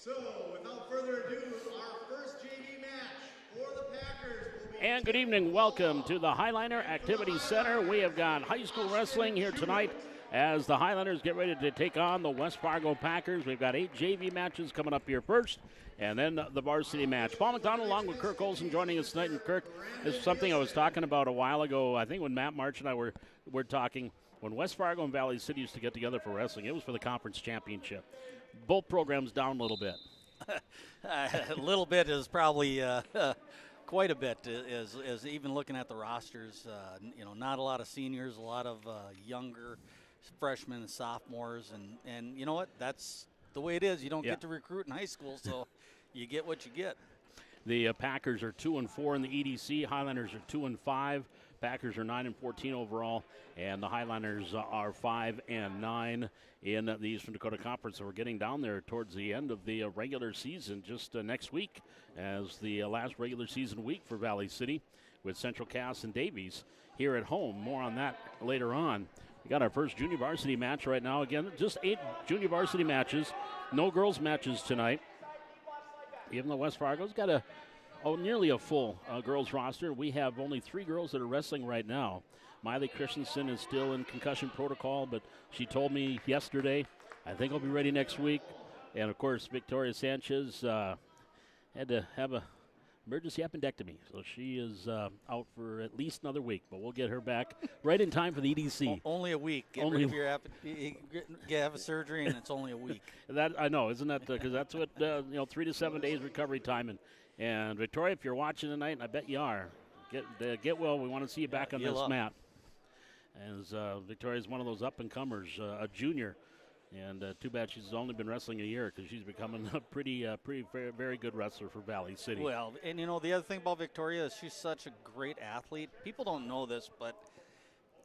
So, without further ado, our first JV match for the Packers will be... And good evening. Welcome to the Highliner Activity Center. We have got high school wrestling here tonight as the Highlanders get ready to take on the West Fargo Packers. We've got 8 JV matches coming up here first, and then the varsity match. Paul McDonald along with Kirk Olson joining us tonight. And Kirk, this is something I was talking about a while ago. I think when Matt March and I were talking, when West Fargo and Valley City used to get together for wrestling, it was for the conference championship. Both programs down a little bit. A little bit is probably quite a bit. Is even looking at the rosters. Not a lot of seniors, a lot of younger freshmen and sophomores, and you know what? That's the way it is. You don't get to recruit in high school, so you get what you get. The Packers are 2-4 in the EDC. Highlanders are 2-5. Packers are 9-14 overall, and the Highlanders are 5-9 in the Eastern Dakota Conference. So we're getting down there towards the end of the regular season just next week, as the last regular season week for Valley City, with Central Cass and Davies here at home. More on that later on. We got our first junior varsity match right now. Again, just 8 junior varsity matches. No girls matches tonight. Even though West Fargo's got nearly a full girls roster, we have only 3 girls that are wrestling right now. Miley Christensen is still in concussion protocol, but she told me yesterday, I think I'll be ready next week. And, of course, Victoria Sanchez had to have a emergency appendectomy, so she is out for at least another week, but we'll get her back right in time for the EDC. Only a week. Get rid of your have a surgery, and it's only a week. That I know, isn't that because that's what 3 to 7 days recovery time. And Victoria, if you're watching tonight, and I bet you are, get well. We want to see you back on this mat. As Victoria is one of those up and comers, a junior. And too bad she's only been wrestling a year, because she's becoming a very good wrestler for Valley City. Well, and the other thing about Victoria is she's such a great athlete. People don't know this, but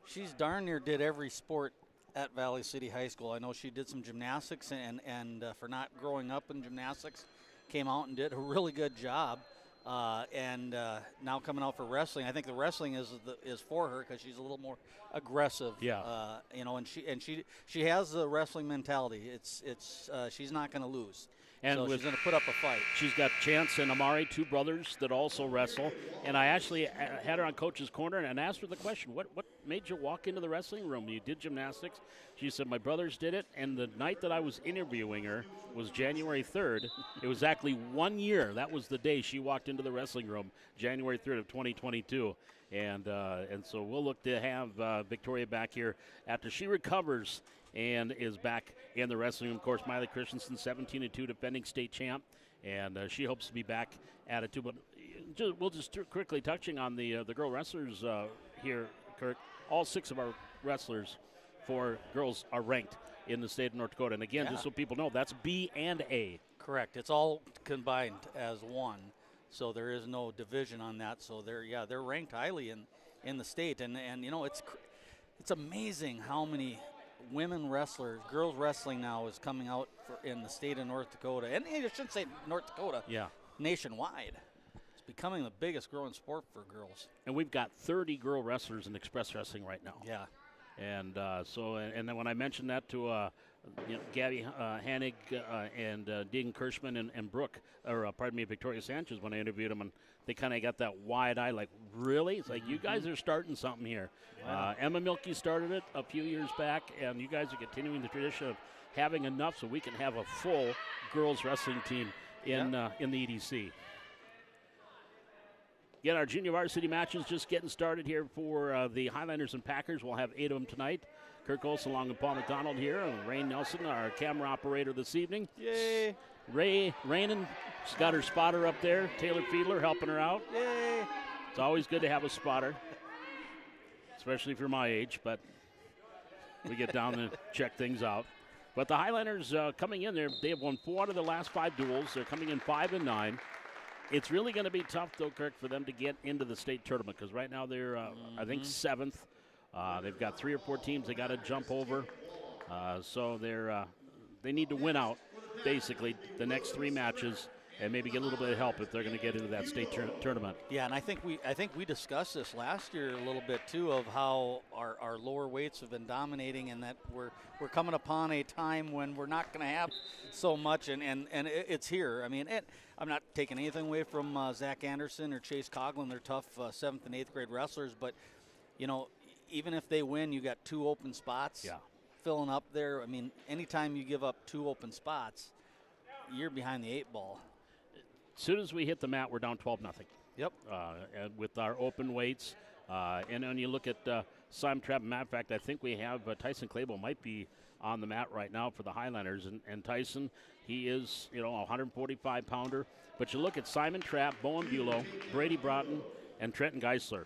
she's darn near did every sport at Valley City High School. I know she did some gymnastics, and for not growing up in gymnastics, came out and did a really good job. And now coming out for wrestling, I think the wrestling is for her because she's a little more aggressive. Yeah. And she has the wrestling mentality. She's not going to lose. And so she's going to put up a fight. She's got Chance and Amari, 2 brothers that also wrestle. And I actually had her on Coach's Corner and asked her the question, what made you walk into the wrestling room? You did gymnastics. She said, my brothers did it. And the night that I was interviewing her was January 3rd. It was exactly 1 year. That was the day she walked into the wrestling room, January 3rd of 2022. And so we'll look to have Victoria back here after she recovers and is back in the wrestling room. Of course, Miley Christensen, 17-2, defending state champ, and she hopes to be back at it too. But we'll just quickly touching on the girl wrestlers here, Kirk. All 6 of our wrestlers for girls are ranked in the state of North Dakota. And again, just so people know, that's B and A. Correct. It's all combined as one, so there is no division on that. So they're ranked highly in the state, and it's amazing how many women wrestlers, girls wrestling now is coming out in the state of North Dakota, and I shouldn't say North Dakota, nationwide. It's becoming the biggest growing sport for girls. And we've got 30 girl wrestlers in express wrestling right now. Yeah. And then when I mentioned that to Gabby Hanig and Deegan Kirschman and Brooke, Victoria Sanchez, when I interviewed them, and they kind of got that wide eye, like, really? It's like, you guys are starting something here. Emma Milkey started it a few years back, and you guys are continuing the tradition of having enough so we can have a full girls wrestling team in the EDC. Again, our junior varsity matches just getting started here for the Highlanders and Packers. We'll have 8 of them tonight. Kirk Olson along with Paul McDonald here, and Ray Nelson, our camera operator this evening. Yay! Rainin, she's got her spotter up there. Taylor Fiedler helping her out. Yay! It's always good to have a spotter, especially if you're my age, but we get down and check things out. But the Highlanders coming in there, they have won 4 out of the last 5 duels. They're coming in 5-9. It's really going to be tough, though, Kirk, for them to get into the state tournament, because right now they're, I think, 7th. They've got 3 or 4 teams they got to jump over. So they need to win out, basically, the next 3 matches and maybe get a little bit of help if they're going to get into that state tournament. Yeah, and I think we discussed this last year a little bit too, of how our lower weights have been dominating, and that we're coming upon a time when we're not going to have so much, and it's here. I mean, I'm not taking anything away from Zach Anderson or Chase Coughlin. They're tough 7th and 8th grade wrestlers, but even if they win, you got 2 open spots. Yeah. Filling up there. I mean, anytime you give up 2 open spots, you're behind the 8 ball. As soon as we hit the mat, we're down 12-0. Yep. And with our open weights, and when you look at Simon Trapp, matter of fact, I think we have Tyson Claybo might be on the mat right now for the Highlanders. And Tyson, he is, a 145-pounder. But you look at Simon Trapp, Bowen Bulow, Brady Broughton, and Trenton Geisler.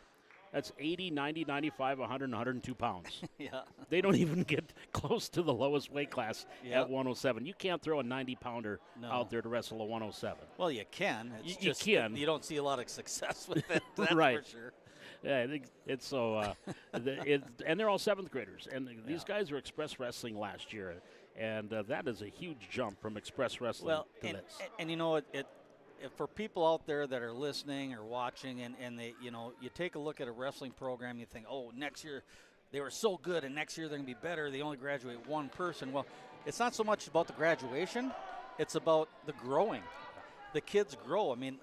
That's 80, 90, 95, 100, and 102 pounds. Yeah. They don't even get close to the lowest weight class at 107. You can't throw a 90-pounder out there to wrestle a 107. Well, you can. You can. You don't see a lot of success with it, that's right. for sure. Yeah, I think it's so. And they're all 7th graders. And these guys were Express Wrestling last year. And that is a huge jump from Express Wrestling to this. And for people out there that are listening or watching, and they, you take a look at a wrestling program, you think, oh, next year they were so good, and next year they're going to be better. They only graduate 1 person. Well, it's not so much about the graduation; it's about the growing. The kids grow. I mean,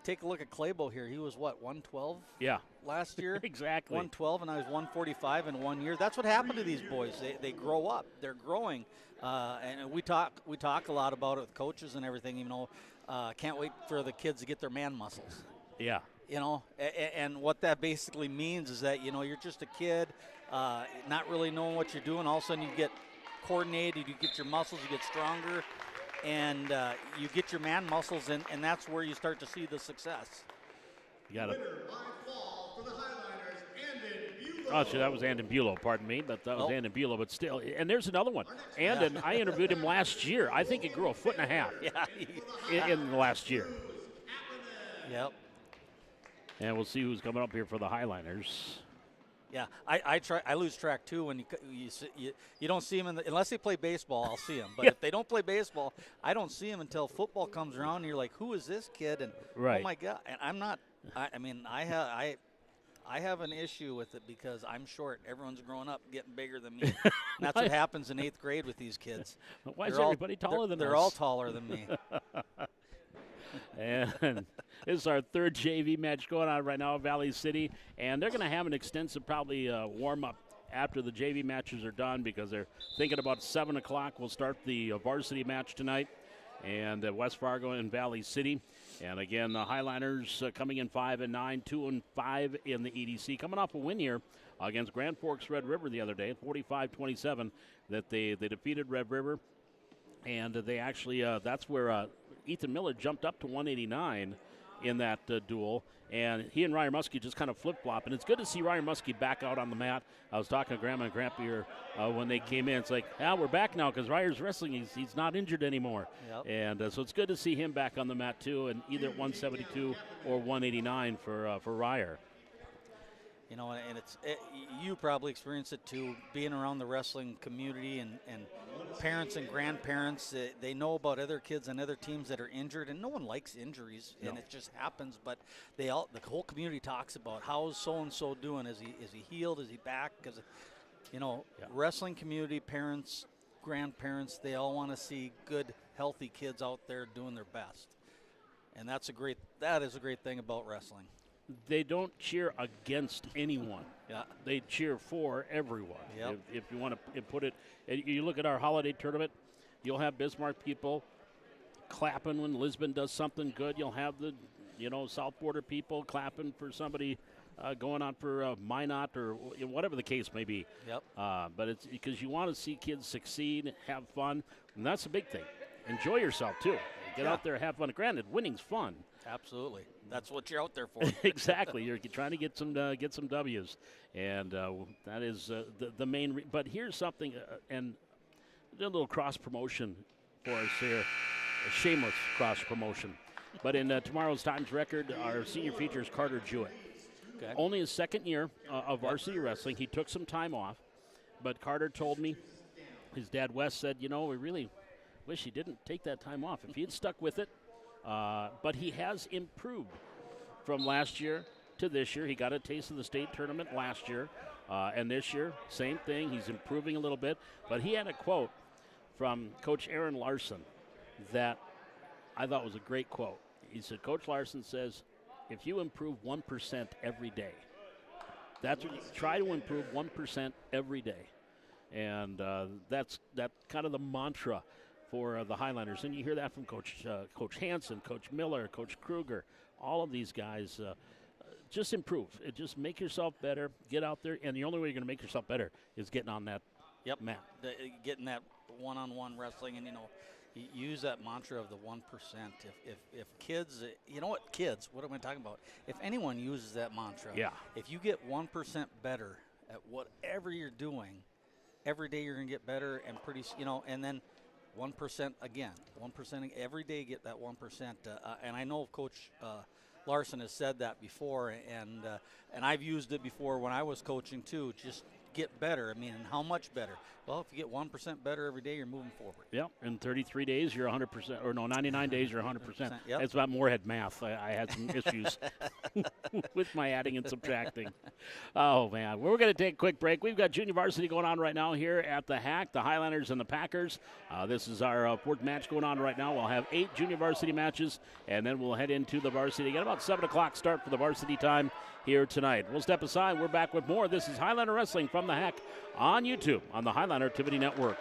take a look at Claybo here. He was what, 112? Yeah. Last year. Exactly. 112, and I was 145 in 1 year. That's what happened to these boys. They grow up. They're growing, and we talk a lot about it with coaches and everything. Can't wait for the kids to get their man muscles. Yeah. And what that basically means is that, you're just a kid, not really knowing what you're doing. All of a sudden you get coordinated, you get your muscles, you get stronger, and you get your man muscles, and that's where you start to see the success. You got it. Winner by fall for the Highlanders, Andon Bulow. Oh, so that was Andon Bulow, pardon me, but that was Andon Bulow, but still. And there's another one. Andon, I interviewed him last year. I think he grew 1.5 feet in the last year. Yep. And we'll see who's coming up here for the Highlanders. Yeah, I lose track too when you don't see him unless they play baseball. I'll see him, but if they don't play baseball, I don't see him until football comes around. And you're like, who is this kid? And oh my God! And I'm not. I have an issue with it because I'm short. Everyone's growing up, getting bigger than me. And that's what happens in 8th grade with these kids. Why is everybody taller than us? They're all taller than me. And this is our 3rd JV match going on right now at Valley City. And they're going to have an extensive probably warm-up after the JV matches are done because they're thinking about 7 o'clock. We'll start the varsity match tonight and West Fargo and Valley City. And again, the Highlanders coming in 5-9, 2-5 in the EDC. Coming off a win here against Grand Forks Red River the other day, 45-27, that they defeated Red River. And they actually, that's where Ethan Miller jumped up to 189 in that duel. And he and Ryan Muskie just kind of flip-flop. And it's good to see Ryan Muskie back out on the mat. I was talking to Grandma and Grandpa here when they came in. It's like, we're back now because Ryer's wrestling. He's not injured anymore. Yep. And so it's good to see him back on the mat, too, and either 172 or 189 for Ryer. And you probably experienced it too, being around the wrestling community and parents and grandparents. They know about other kids and other teams that are injured, and no one likes injuries, and it just happens. But the whole community talks about how's so and so doing. Is he healed? Is he back? Because wrestling community, parents, grandparents, they all want to see good, healthy kids out there doing their best, and that is a great thing about wrestling. They don't cheer against anyone. Yeah. They cheer for everyone. Yep. If you want to put it, you look at our holiday tournament, you'll have Bismarck people clapping when Lisbon does something good. You'll have the, South Border people clapping for somebody going on for Minot or whatever the case may be. Yep. But it's because you want to see kids succeed, have fun, and that's a big thing. Enjoy yourself, too. Get out there, have fun. Granted, winning's fun. Absolutely. That's what you're out there for. Exactly. You're trying to get some W's, and that is the main. But here's something, and a little cross promotion for us here, a shameless cross promotion. But in tomorrow's Times record, our senior feature is Carter Jewett. Okay. Only his 2nd year of varsity wrestling. He took some time off, but Carter told me, his dad Wes said, we really wish he didn't take that time off. If he had stuck with it, but he has improved from last year to this year. He got a taste of the state tournament last year, and this year, same thing. He's improving a little bit, but he had a quote from Coach Aaron Larson that I thought was a great quote. He said, Coach Larson says, if you improve 1% every day, that's what you try to improve 1% every day. And that's kind of the mantra for the Highlanders. And you hear that from Coach Hansen, Coach Miller, Coach Kruger, all of these guys. Just improve. Just make yourself better. Get out there. And the only way you're going to make yourself better is getting on that mat. Getting that one-on-one wrestling, and, use that mantra of the 1%. If kids, kids, what am I talking about? If anyone uses that mantra, if you get 1% better at whatever you're doing, every day you're going to get better, and and then 1% again, 1% every day, get that 1%. And I know Coach Larson has said that before, and I've used it before when I was coaching too. Just get better. I mean, and how much better? Well, if you get 1% better every day, you're moving forward. Yep. In 33 days, you're 100%, or no, 99 days, you're 100%. Yep. It's about Moorhead math. I had some issues with my adding and subtracting. Oh, man. We're going to take a quick break. We've got junior varsity going on right now here at the Hack, the Highlanders and the Packers. This is our fourth match going on right now. We'll have 8 junior varsity matches, and then we'll head into the varsity. Again, about 7 o'clock start for the varsity time here tonight. We'll step aside. We're back with more. This is Highlander Wrestling from the Hack on YouTube on the Highlander Activity Network.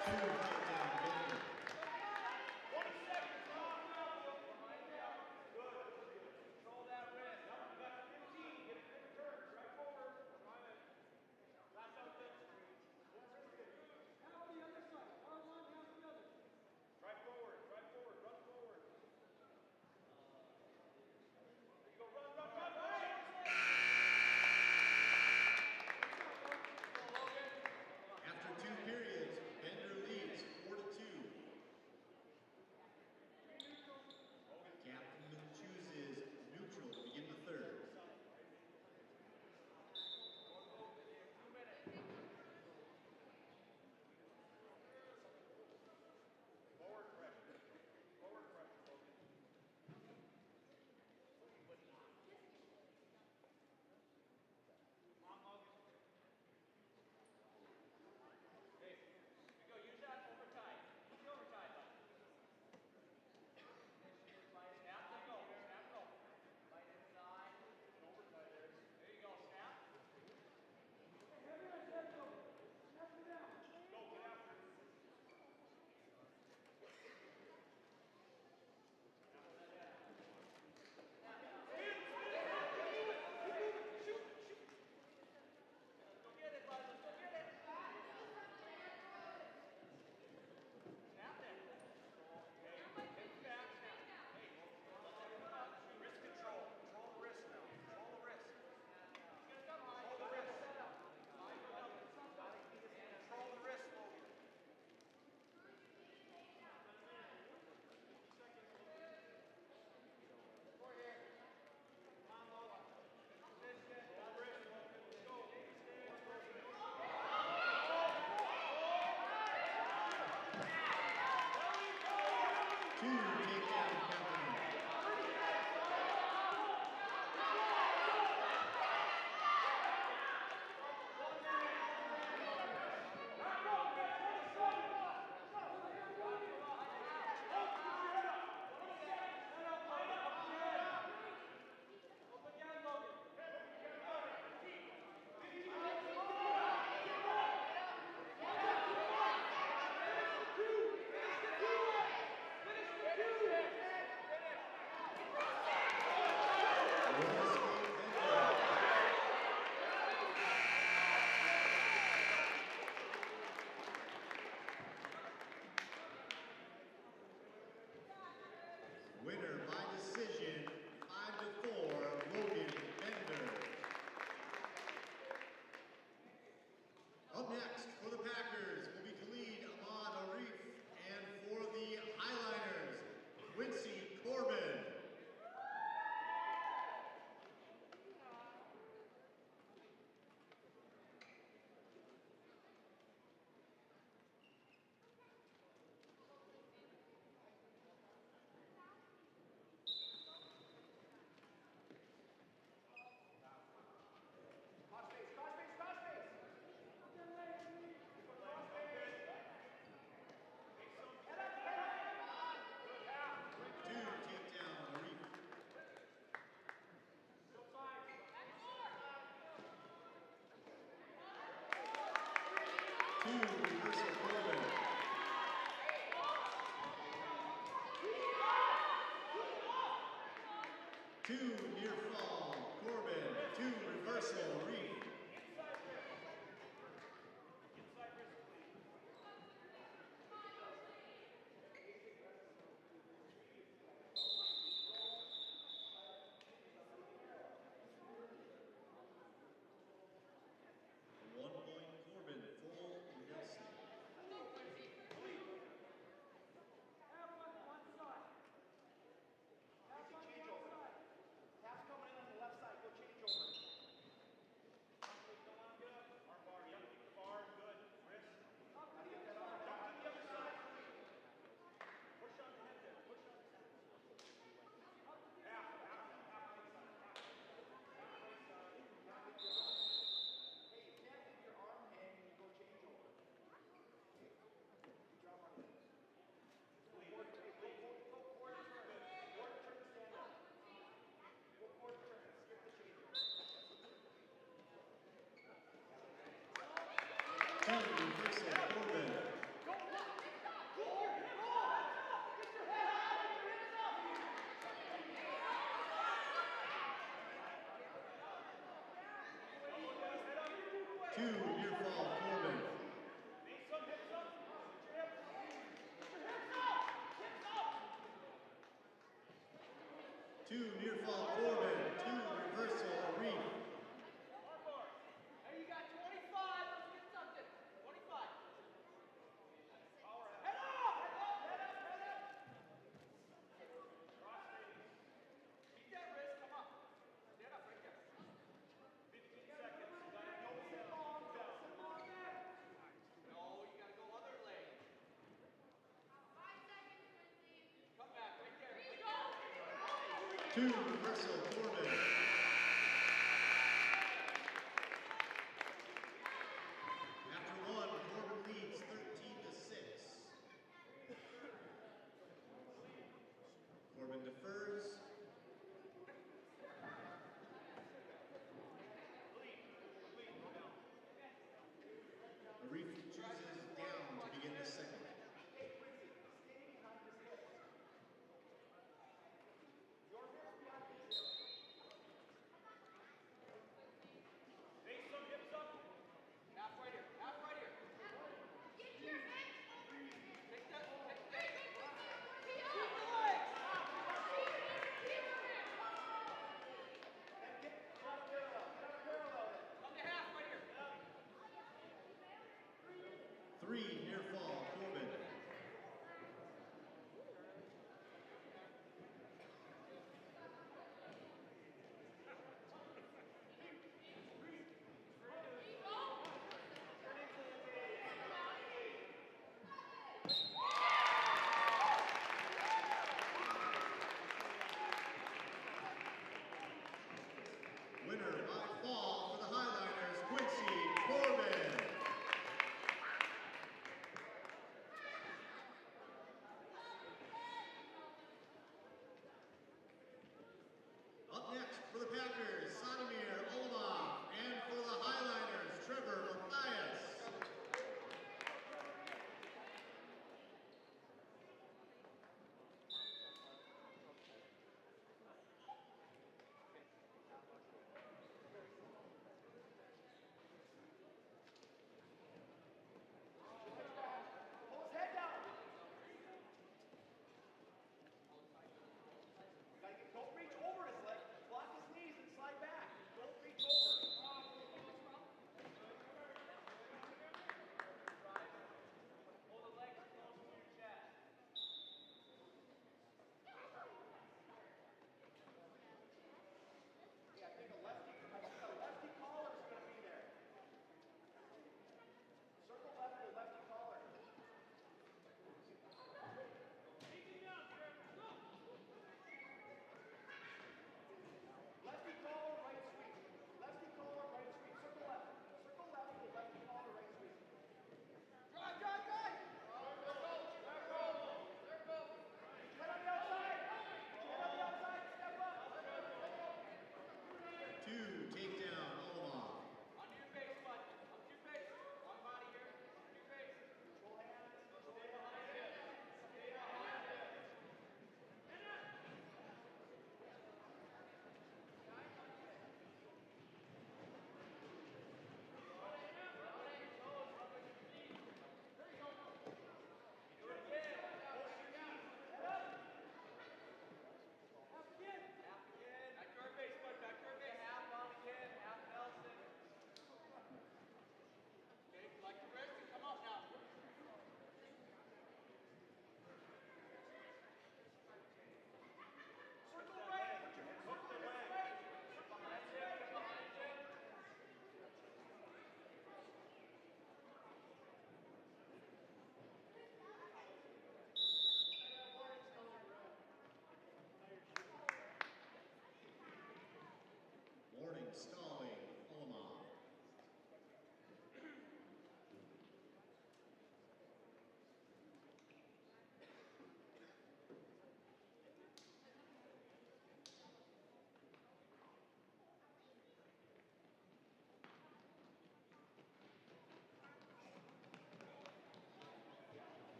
Winner by decision, 5-4, Logan Bender. Up next for the Packers will be Khalid Ahmad Arif, and for the Highliners, Quincy Corbin. 2 near fall, Corbin. 2 reversal, Reef. Two reversal, Corbin. After 1, Corbin leads 13-6. Corbin defers. Arif chooses down to begin the second.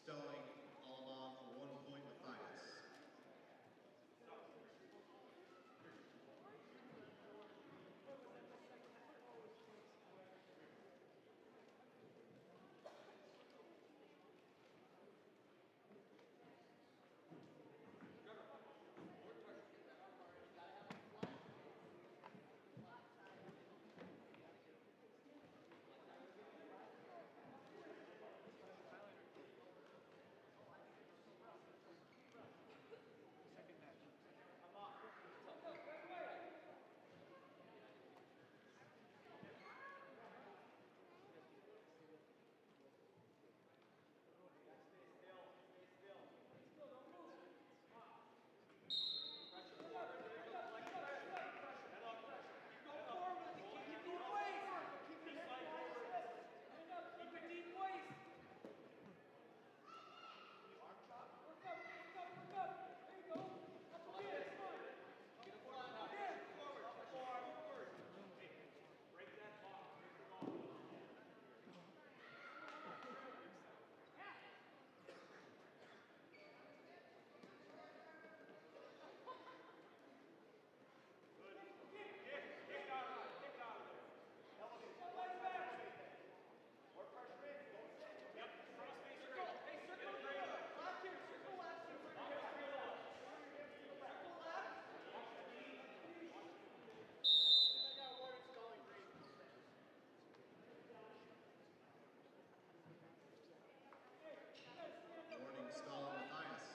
Stowing Alma 1 point Matthias. Warning, stall Matthias.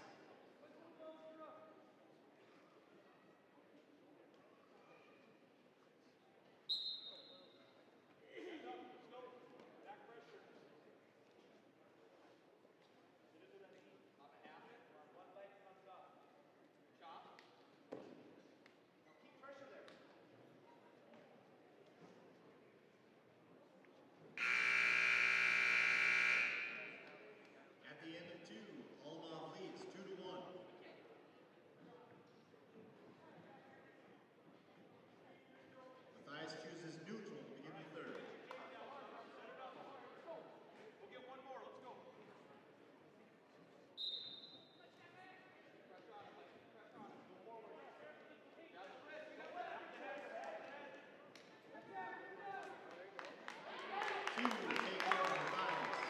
At the end of 2, Alma leads 2-1. Matthias chooses neutral to begin the third. We'll get one more. Let's go. Two take care of Matthias.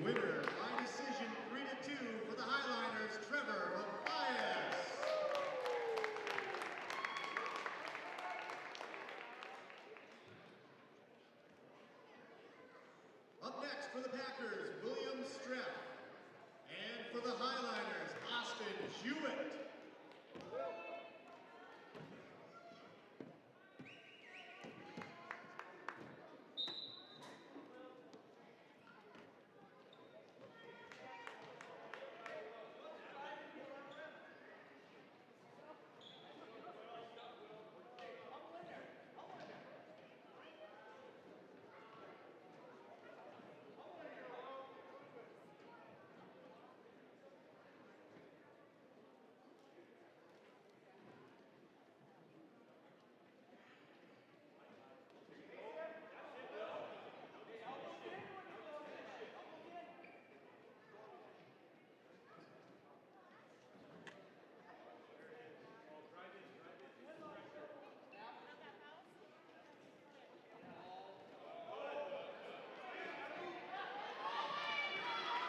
Winner by decision 3-2 for the Highliners, Trevor from Fire. Jewett.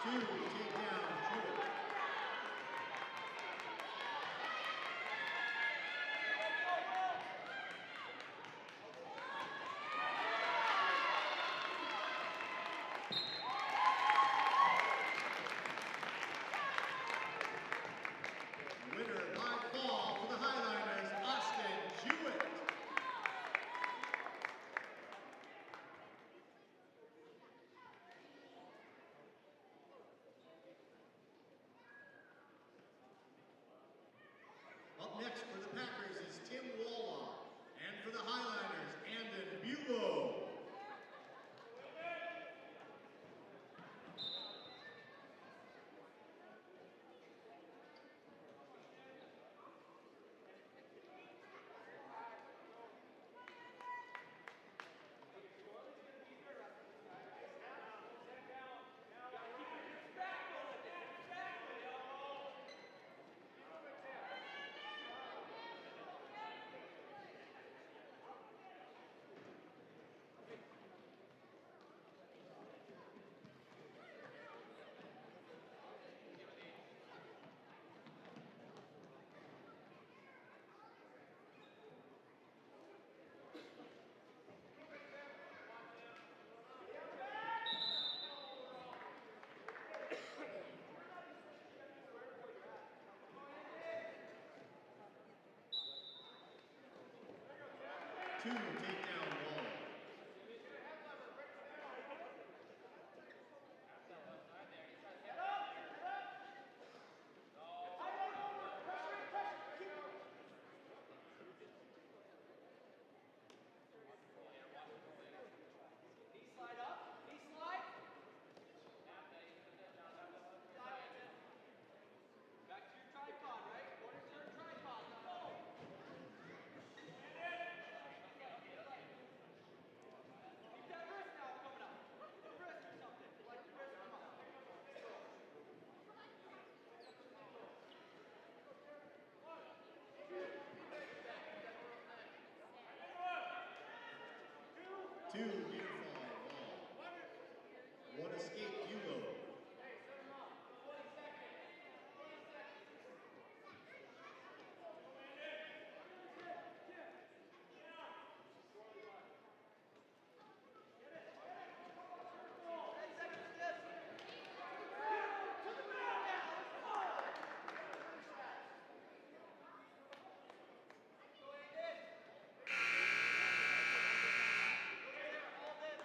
Two, take down, Jewett. Winner by fall for the Highliners, Austin Jewett. Up next for the Packers is Tim Walla, and for the Highliners, Andon Bulow. Two, take down Walla. Back to your tripod, right? Quarter to your tripod. Go. Keep that wrist now coming up. The wrist or something. Like the wrist come up. Two, near fall, Walla. One escape, Bulow.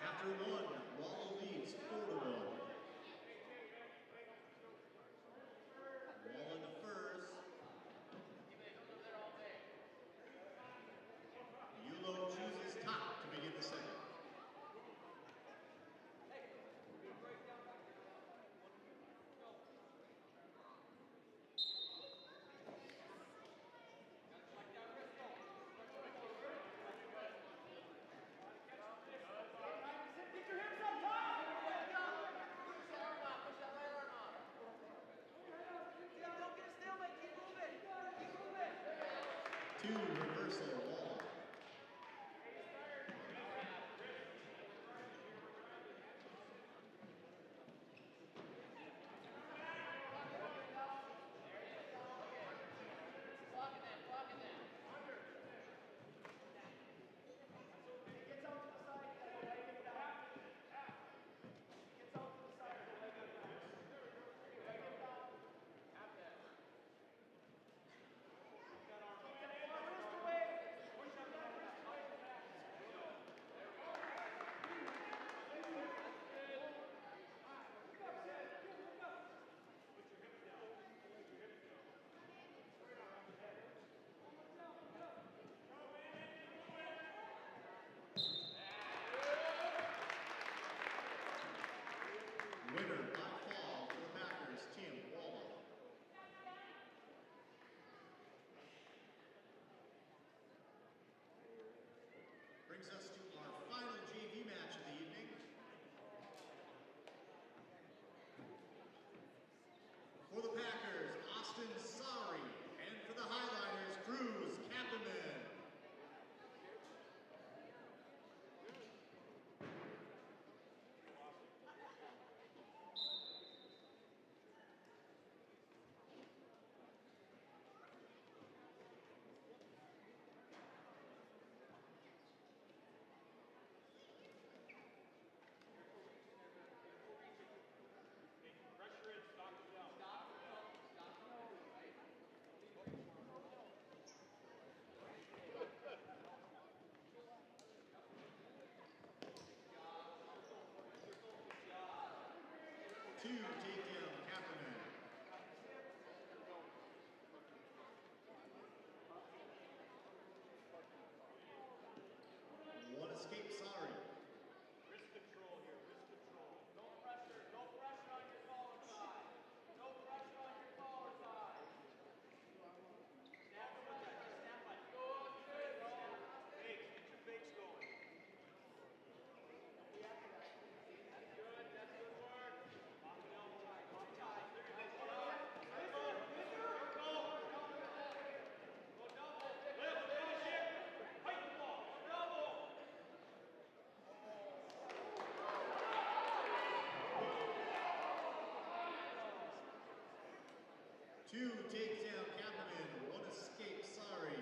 After one, Walla leads 4-1. Walla to first. Bulow chooses top to begin the second. Get your hips up top. Push that arm off. Push that right arm off. Don't get a stalemate. Keep moving. Keep moving. Two, reversal, Walla. 2 takedown Kapanen. 1 escape Sari. Wrist control here, wrist control. No pressure on your collar side. No pressure on your collar side. Snap with that, snap on you. Fakes, get your fakes going. That's good work. Lock it elbow tight, lock it tight. There you go. Go. Go double. Lift, finish it. Fight the ball. Double. 2 takedown Kapanen, 1 escape Sari.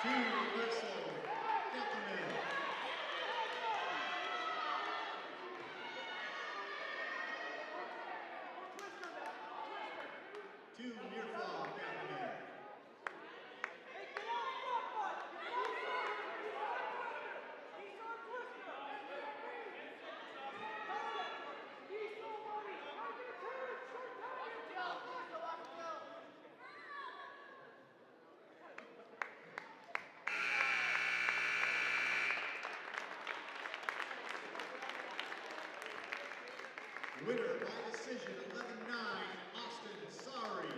Universal Gentlemen. 2 near fall gentlemen. Winner by decision, 11-9, Austin Sari.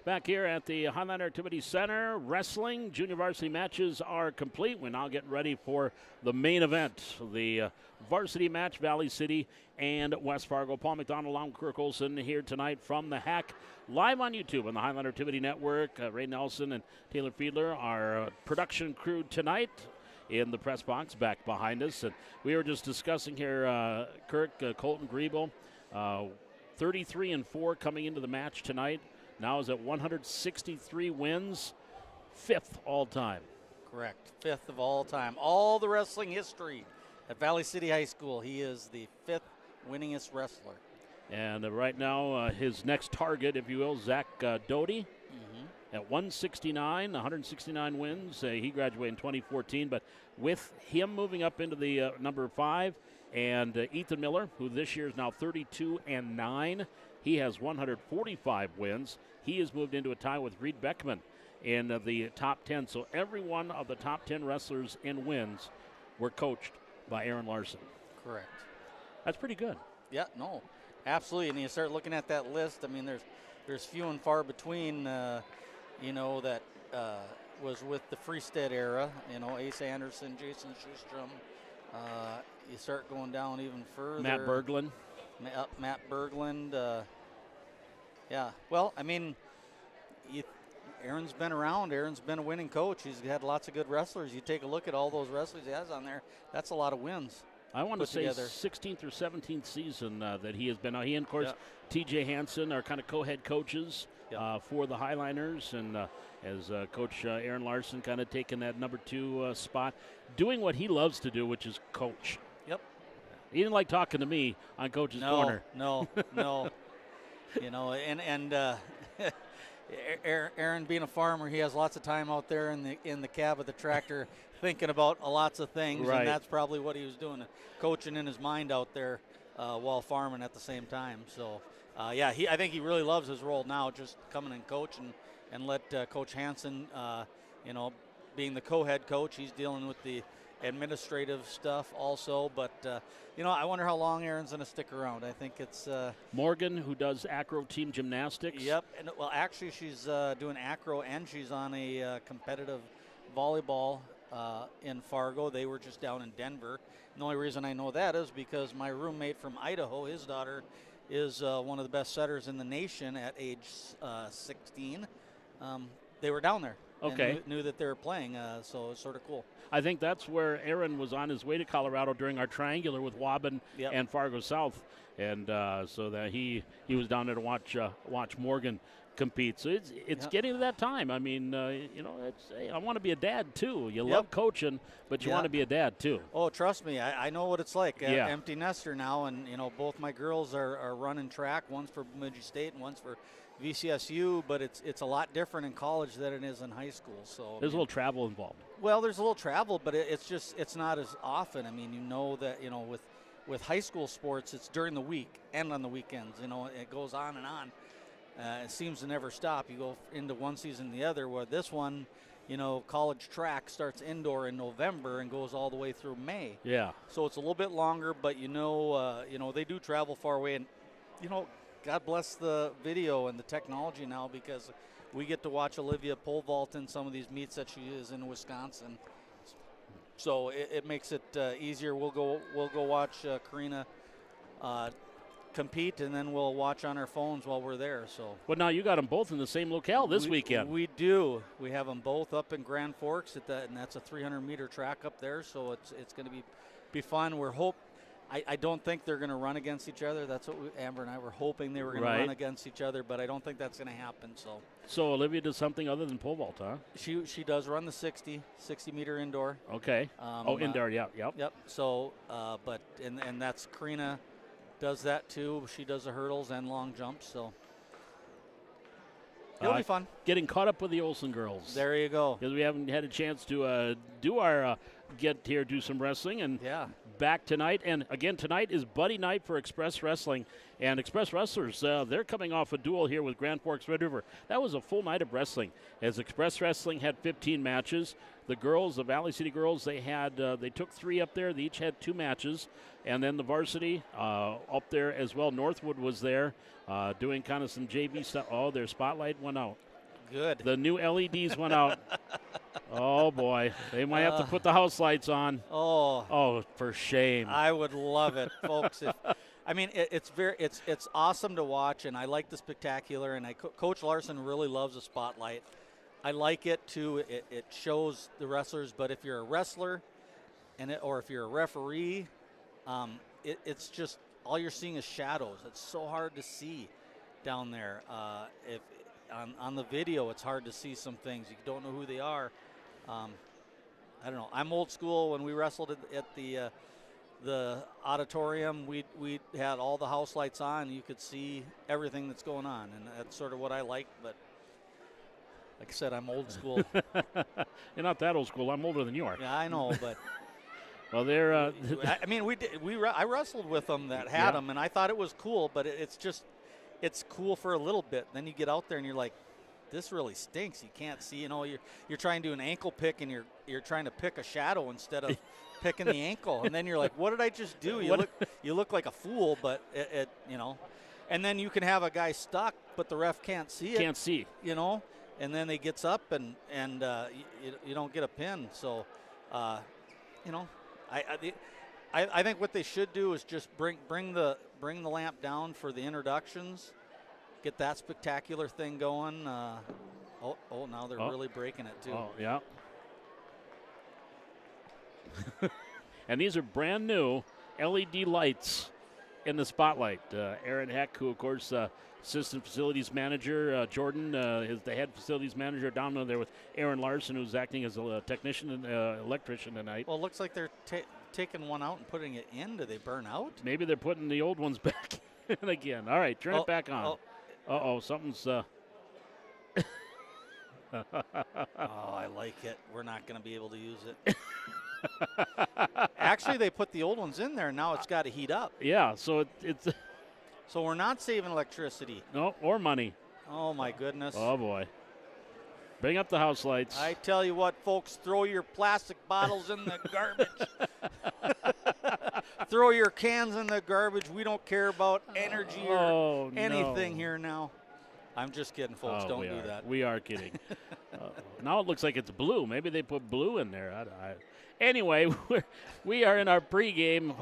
Back here at the Highlander Activity Center, wrestling junior varsity matches are complete. We now get ready for the main event, the varsity match, Valley City and West Fargo. Paul McDonald, along with Kirk Olson here tonight from the Hack, live on YouTube on the Highlander Activity Network. Ray Nelson and Taylor Fiedler, our production crew tonight in the press box back behind us. And we were just discussing here, Kirk, Colton Grebo, 33-4 coming into the match tonight. Now is at 163 wins, 5th all time. Correct, 5th of all time. All the wrestling history at Valley City High School. He is the 5th winningest wrestler. And right now, his next target, if you will, Zach Doty, at 169 wins. He graduated in 2014, but with him moving up into the number 5, and Ethan Miller, who this year is now 32-9, he has 145 wins. He has moved into a tie with Reed Beckman in the top 10. So every one of the top 10 wrestlers in wins were coached by Aaron Larson. Correct. That's pretty good. Yeah, no, absolutely. And you start looking at that list. I mean, there's few and far between, that was with the Freestead era. Ace Anderson, Jason Schustrom. You start going down even further. Matt Berglund. Matt Berglund. Yeah. Well, I mean, Aaron's been around. Aaron's been a winning coach. He's had lots of good wrestlers. You take a look at all those wrestlers he has on there. That's a lot of wins. I want to say together. 16th or 17th season that he has been. He and, of course, T.J. Hansen are kind of co-head coaches for the Highliners. And as Coach Aaron Larson kind of taking that number 2 spot, doing what he loves to do, which is coach. Yep. He didn't like talking to me on Coach's Corner. No. Aaron being a farmer, he has lots of time out there in the cab of the tractor thinking about lots of things, right. And that's probably what he was doing, coaching in his mind out there while farming at the same time. So, I think he really loves his role now, just coming and coach and let Coach Hansen, being the co-head coach, he's dealing with the administrative stuff also. But, I wonder how long Aaron's going to stick around. I think it's Morgan, who does acro team gymnastics. Yep. And, well, actually, she's doing acro, and she's on a competitive volleyball in Fargo. They were just down in Denver. And the only reason I know that is because my roommate from Idaho, his daughter, is one of the best setters in the nation at age 16. They were down there. Okay. And knew that they were playing, so it's sort of cool. I think that's where Aaron was on his way to Colorado during our triangular with Waubun and Fargo South, and so that he was down there to watch Morgan compete. So it's getting to that time. I mean, I want to be a dad too. You love coaching, but you want to be a dad too. Oh, trust me, I know what it's like. Empty nester now, and both my girls are running track. One's for Bemidji State and one's for VCSU, but it's a lot different in college than it is in high school. So there's a little travel involved. Well, there's a little travel, but it's not as often. I mean, that with high school sports, it's during the week and on the weekends. It goes on and on. It seems to never stop. You go into one season to the other. Where this one, college track starts indoor in November and goes all the way through May. Yeah. So it's a little bit longer, but they do travel far away, and God bless the video and the technology now, because we get to watch Olivia pole vault in some of these meets that she is in Wisconsin. So it makes it easier. We'll go watch Karina compete, and then we'll watch on our phones while we're there. So. Well, now you got them both in the same locale this weekend. We do. We have them both up in Grand Forks and that's a 300-meter track up there. So it's going to be fun. I don't think they're going to run against each other. That's what Amber and I were hoping they were going to run against each other, but I don't think that's going to happen. So Olivia does something other than pole vault, huh? She does run the 60-meter indoor. Okay. Indoor, yep. Yep. So, and that's Karina does that too. She does the hurdles and long jumps. So it'll be fun. Getting caught up with the Olsen girls. There you go. Because we haven't had a chance to do our get here, do some wrestling, and back tonight. And again, tonight is Buddy Night for Express Wrestling. And Express Wrestlers, they're coming off a duel here with Grand Forks Red River. That was a full night of wrestling, as Express Wrestling had 15 matches. The girls, the Valley City girls, they took 3 up there. They each had 2 matches. And then the Varsity up there as well. Northwood was there doing kind of some JV stuff. Oh, their spotlight went out. Good. The new LEDs went out. Oh, boy. They might have to put the house lights on. Oh, for shame. I would love it, folks. It's awesome to watch, and I like the spectacular, and Coach Larson really loves the spotlight. I like it, too. It shows the wrestlers, but if you're a wrestler or if you're a referee, it's just all you're seeing is shadows. It's so hard to see down there. If on the video, it's hard to see some things. You don't know who they are. I don't know. I'm old school. When we wrestled at the auditorium, we had all the house lights on. You could see everything that's going on, and that's sort of what I like. But like I said, I'm old school. You're not that old school. I'm older than you are. Yeah, I know, but. Well, they're. I wrestled with them that had them, and I thought it was cool. But it's cool for a little bit. Then you get out there and you're like, this really stinks. You can't see. You know, you're trying to do an ankle pick, and you're trying to pick a shadow instead of picking the ankle, and then you're like, what did I just do? You look like a fool, but it you know, and then you can have a guy stuck, but the ref can't see it. Can't see. You know, and then he gets up and you don't get a pin. So, you know, I think what they should do is just bring the lamp down for the introductions, get that spectacular thing going. Now they're really breaking it too. Oh yeah. And these are brand new LED lights in the spotlight. Aaron Heck, who of course assistant facilities manager, Jordan is the head facilities manager down there with Aaron Larson, who's acting as a technician and electrician tonight. Well, it looks like they're taking one out and putting it in. Do they burn out? Maybe they're putting the old ones back in again. All right, turn it back on. Something's. Oh, I like it. We're not going to be able to use it. Actually, they put the old ones in there, and now it's got to heat up. Yeah, so it's. So we're not saving electricity. No, or money. Oh, my goodness. Oh, boy. Bring up the house lights. I tell you what, folks, throw your plastic bottles in the garbage. Throw your cans in the garbage. We don't care about energy or anything here now. I'm just kidding, folks. Don't do that. We are kidding. Now it looks like it's blue. Maybe they put blue in there. Anyway, we are in our pregame.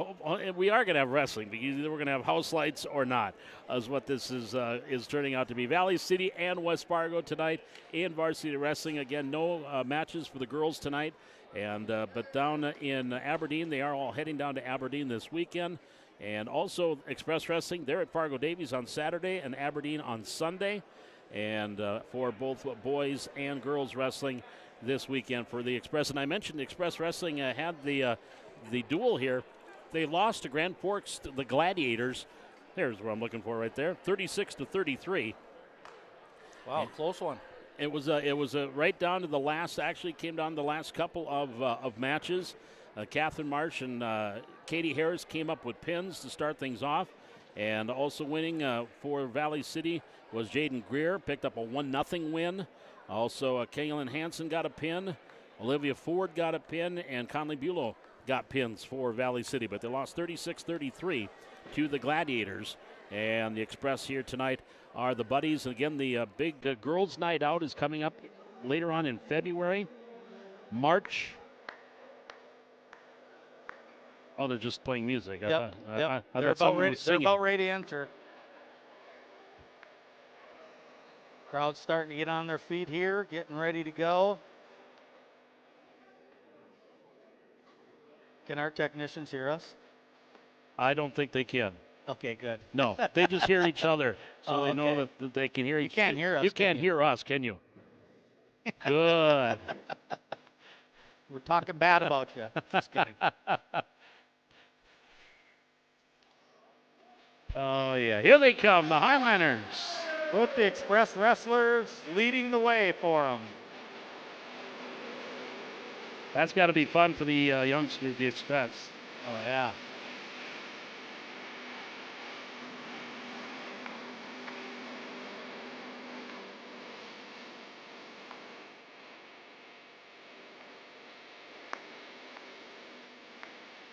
We are going to have wrestling because either we're going to have house lights or not, is what this is turning out to be. Valley City and West Fargo tonight in varsity wrestling. Again, no matches for the girls tonight. But down in Aberdeen, they are all heading down to Aberdeen this weekend. And also Express Wrestling, they're at Fargo Davies on Saturday and Aberdeen on Sunday. And for both boys and girls wrestling this weekend for the Express. And I mentioned the Express Wrestling had the duel here. They lost to Grand Forks, the Gladiators. There's what I'm looking for right there, 36-33. Wow, close one. It was right down to the last. Actually, came down to the last couple of matches. Catherine Marsh and Katie Harris came up with pins to start things off, and also winning for Valley City was Jaden Greer, picked up a 1-0 win. Also, Kaylin Hansen got a pin. Olivia Ford got a pin, and Conley Bulow got pins for Valley City. But they lost 36-33 to the Gladiators. And the Express here tonight are the Buddies. And again, the big girls' night out is coming up later on in February. March. Oh, they're just playing music. Yep. They're about ready to enter. Crowd's starting to get on their feet here, getting ready to go. Can our technicians hear us? I don't think they can. Okay, good. No, they just hear each other, so they know that they can hear each other. You can't hear us. You can't hear us, can you? Good. We're talking bad about you. Just kidding. Oh, yeah. Here they come, the Highliners. With the Express Wrestlers leading the way for them. That's got to be fun for the youngsters, the Express. Oh, yeah.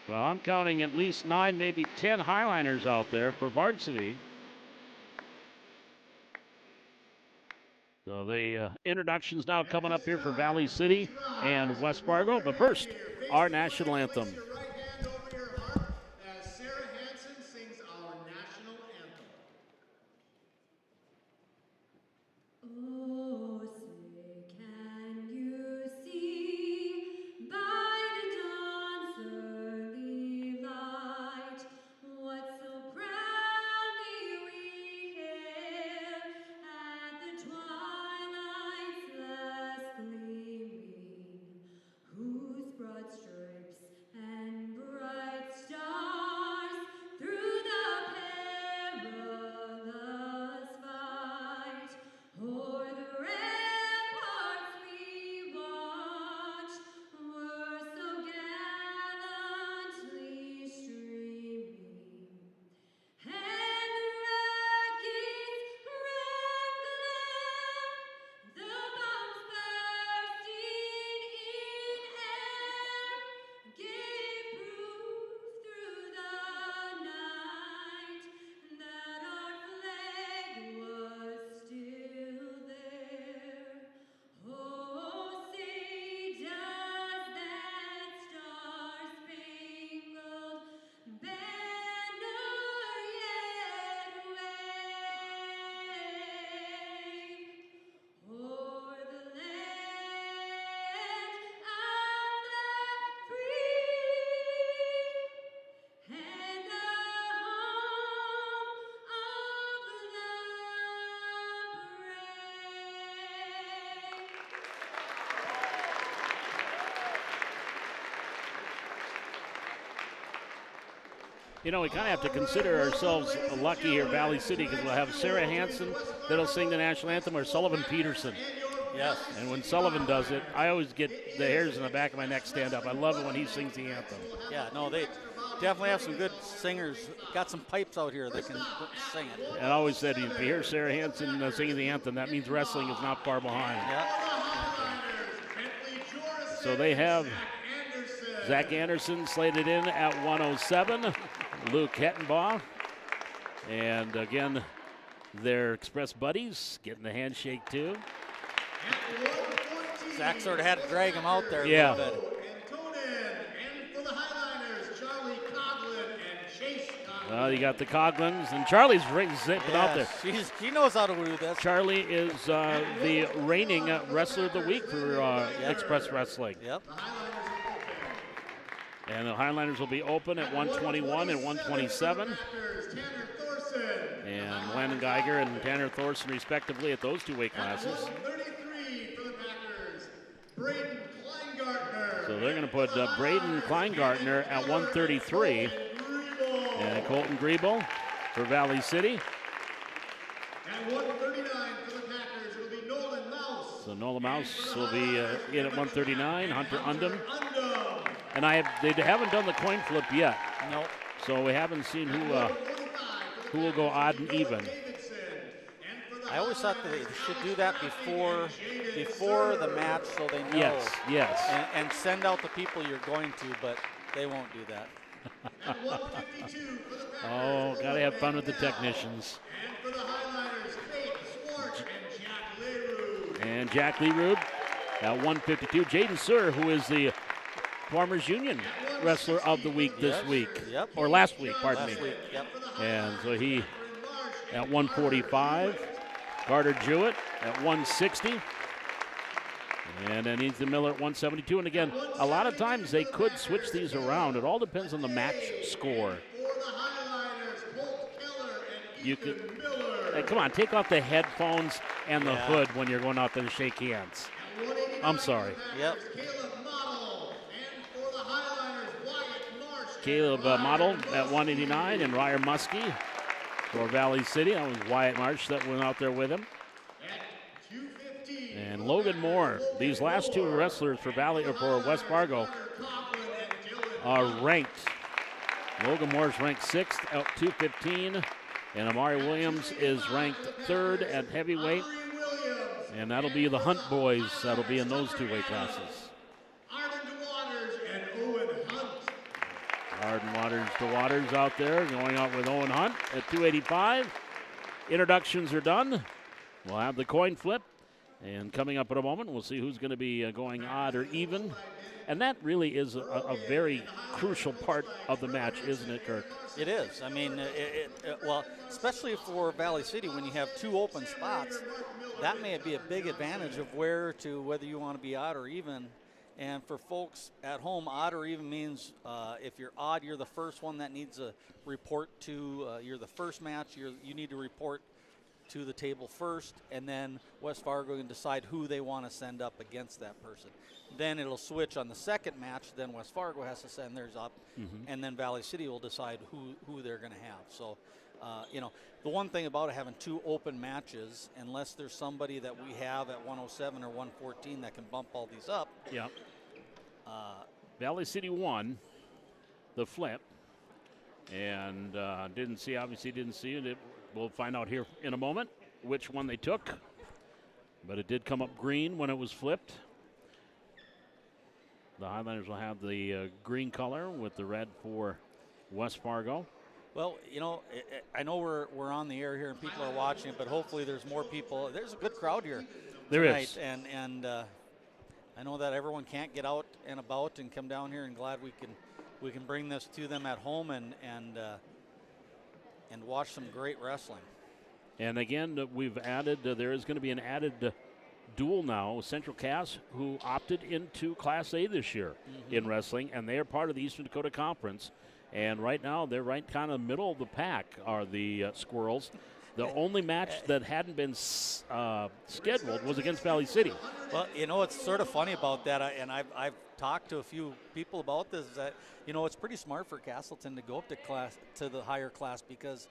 Well, I'm counting at least 9, maybe 10 Highliners out there for Varsity. So the introductions now coming up here for Valley City and West Fargo. But first, our national anthem. Place your right hand over your heart as Sarah Hansen sings our national anthem. Oh, say, can you see by the dawn's early light what so proudly we hailed at the twilight's last gleaming, whose broad stripes and You know, we kind of have to consider ourselves lucky here, Valley City, because we'll have Sarah Hansen that'll sing the national anthem, or Sullivan Peterson. Yes. And when Sullivan does it, I always get the hairs in the back of my neck stand up. I love it when he sings the anthem. Yeah, no, they definitely have some good singers. Got some pipes out here that can sing it. And I always said, if you hear Sarah Hansen singing the anthem, that means wrestling is not far behind. Yeah. So they have Zach Anderson slated in at 107, Luke Hettenbaugh, and again, their Express buddies getting the handshake too. Zach sort of had to drag him out there a Yeah. little bit. And for the Highliners, Charlie Coughlin and Chase Coughlin. Well, you got the Coughlins, and Charlie's zipping out there. She knows how to do this. Charlie is the reigning Wrestler of the Week for Express Wrestling. Yep. And the Highliners will be open at 121 and 127. Tanner Thorson. And Landon Geiger and Tanner Thorson, respectively, at those two weight classes. 33 for the Packers, Braden Kleingartner. So they're going to put Braden Kleingartner at 133. And Colton Griebel for Valley City. At 139 for the Packers, it'll be Nolan Mouse. So Nola Mouse will be in at 139. Hunter Undum. And they haven't done the coin flip yet. Nope. So we haven't seen who will go odd and even. I always thought they should do that before the match so they know. Yes. And send out the people you're going to, but they won't do that. Oh, got to have fun with the technicians. And for the Highliners, Faith Schwartz and Jack Leroux. And Jack Leroux at 152. Jaden Sir, who is the Farmers Union Wrestler of the Week this week. Yep. Or last week, pardon me. Last week, yep. And so he at 145. Carter Jewett at 160. And then Ethan Miller at 172. And again, a lot of times they could switch these around. It all depends on the match score. You could, hey, come on, take off the headphones and the hood when you're going out there to shake hands. I'm sorry. Yep. Caleb Model at 189 and Ryer Muskie for Valley City. That was Wyatt Marsh that went out there with him. And Logan Moore. These last two wrestlers for West Fargo are ranked. Logan Moore is ranked 6th at 215. And Amari Williams is ranked 3rd at heavyweight. And that'll be the Hunt boys. That'll be in those two weight classes. Arden Waters to Waters out there, going out with Owen Hunt at 285. Introductions are done. We'll have the coin flip. And coming up in a moment, we'll see who's going to be going odd or even. And that really is a very crucial part of the match, isn't it, Kirk? It is. I mean, well, especially for Valley City, when you have two open spots, that may be a big advantage of whether you want to be odd or even. And for folks at home, odd or even means if you're odd, you're the first one that needs a report to. You're the first match. You need to report to the table first, and then West Fargo can decide who they want to send up against that person. Then it'll switch on the second match. Then West Fargo has to send theirs up, and then Valley City will decide who they're going to have. So, the one thing about having two open matches, unless there's somebody that we have at 107 or 114 that can bump all these up. Yeah. Valley City won the flip, and obviously didn't see it. We'll find out here in a moment which one they took, but it did come up green when it was flipped. The Highlanders will have the green color with the red for West Fargo. Well, I know we're on the air here and people are watching, but hopefully there's more people. There's a good crowd here tonight. There is. And I know that everyone can't get out and about and come down here, and glad we can bring this to them at home and watch some great wrestling. And again, we've added, there is going to be an added duel now. Central Cass, who opted into Class A this year in wrestling, and they are part of the Eastern Dakota Conference. And right now, they're right kind of middle of the pack are the Squirrels. The only match that hadn't been scheduled was against Valley City. Well, you know, it's sort of funny about that, and I've talked to a few people about this, that, you know, it's pretty smart for Castleton to go up to the higher class because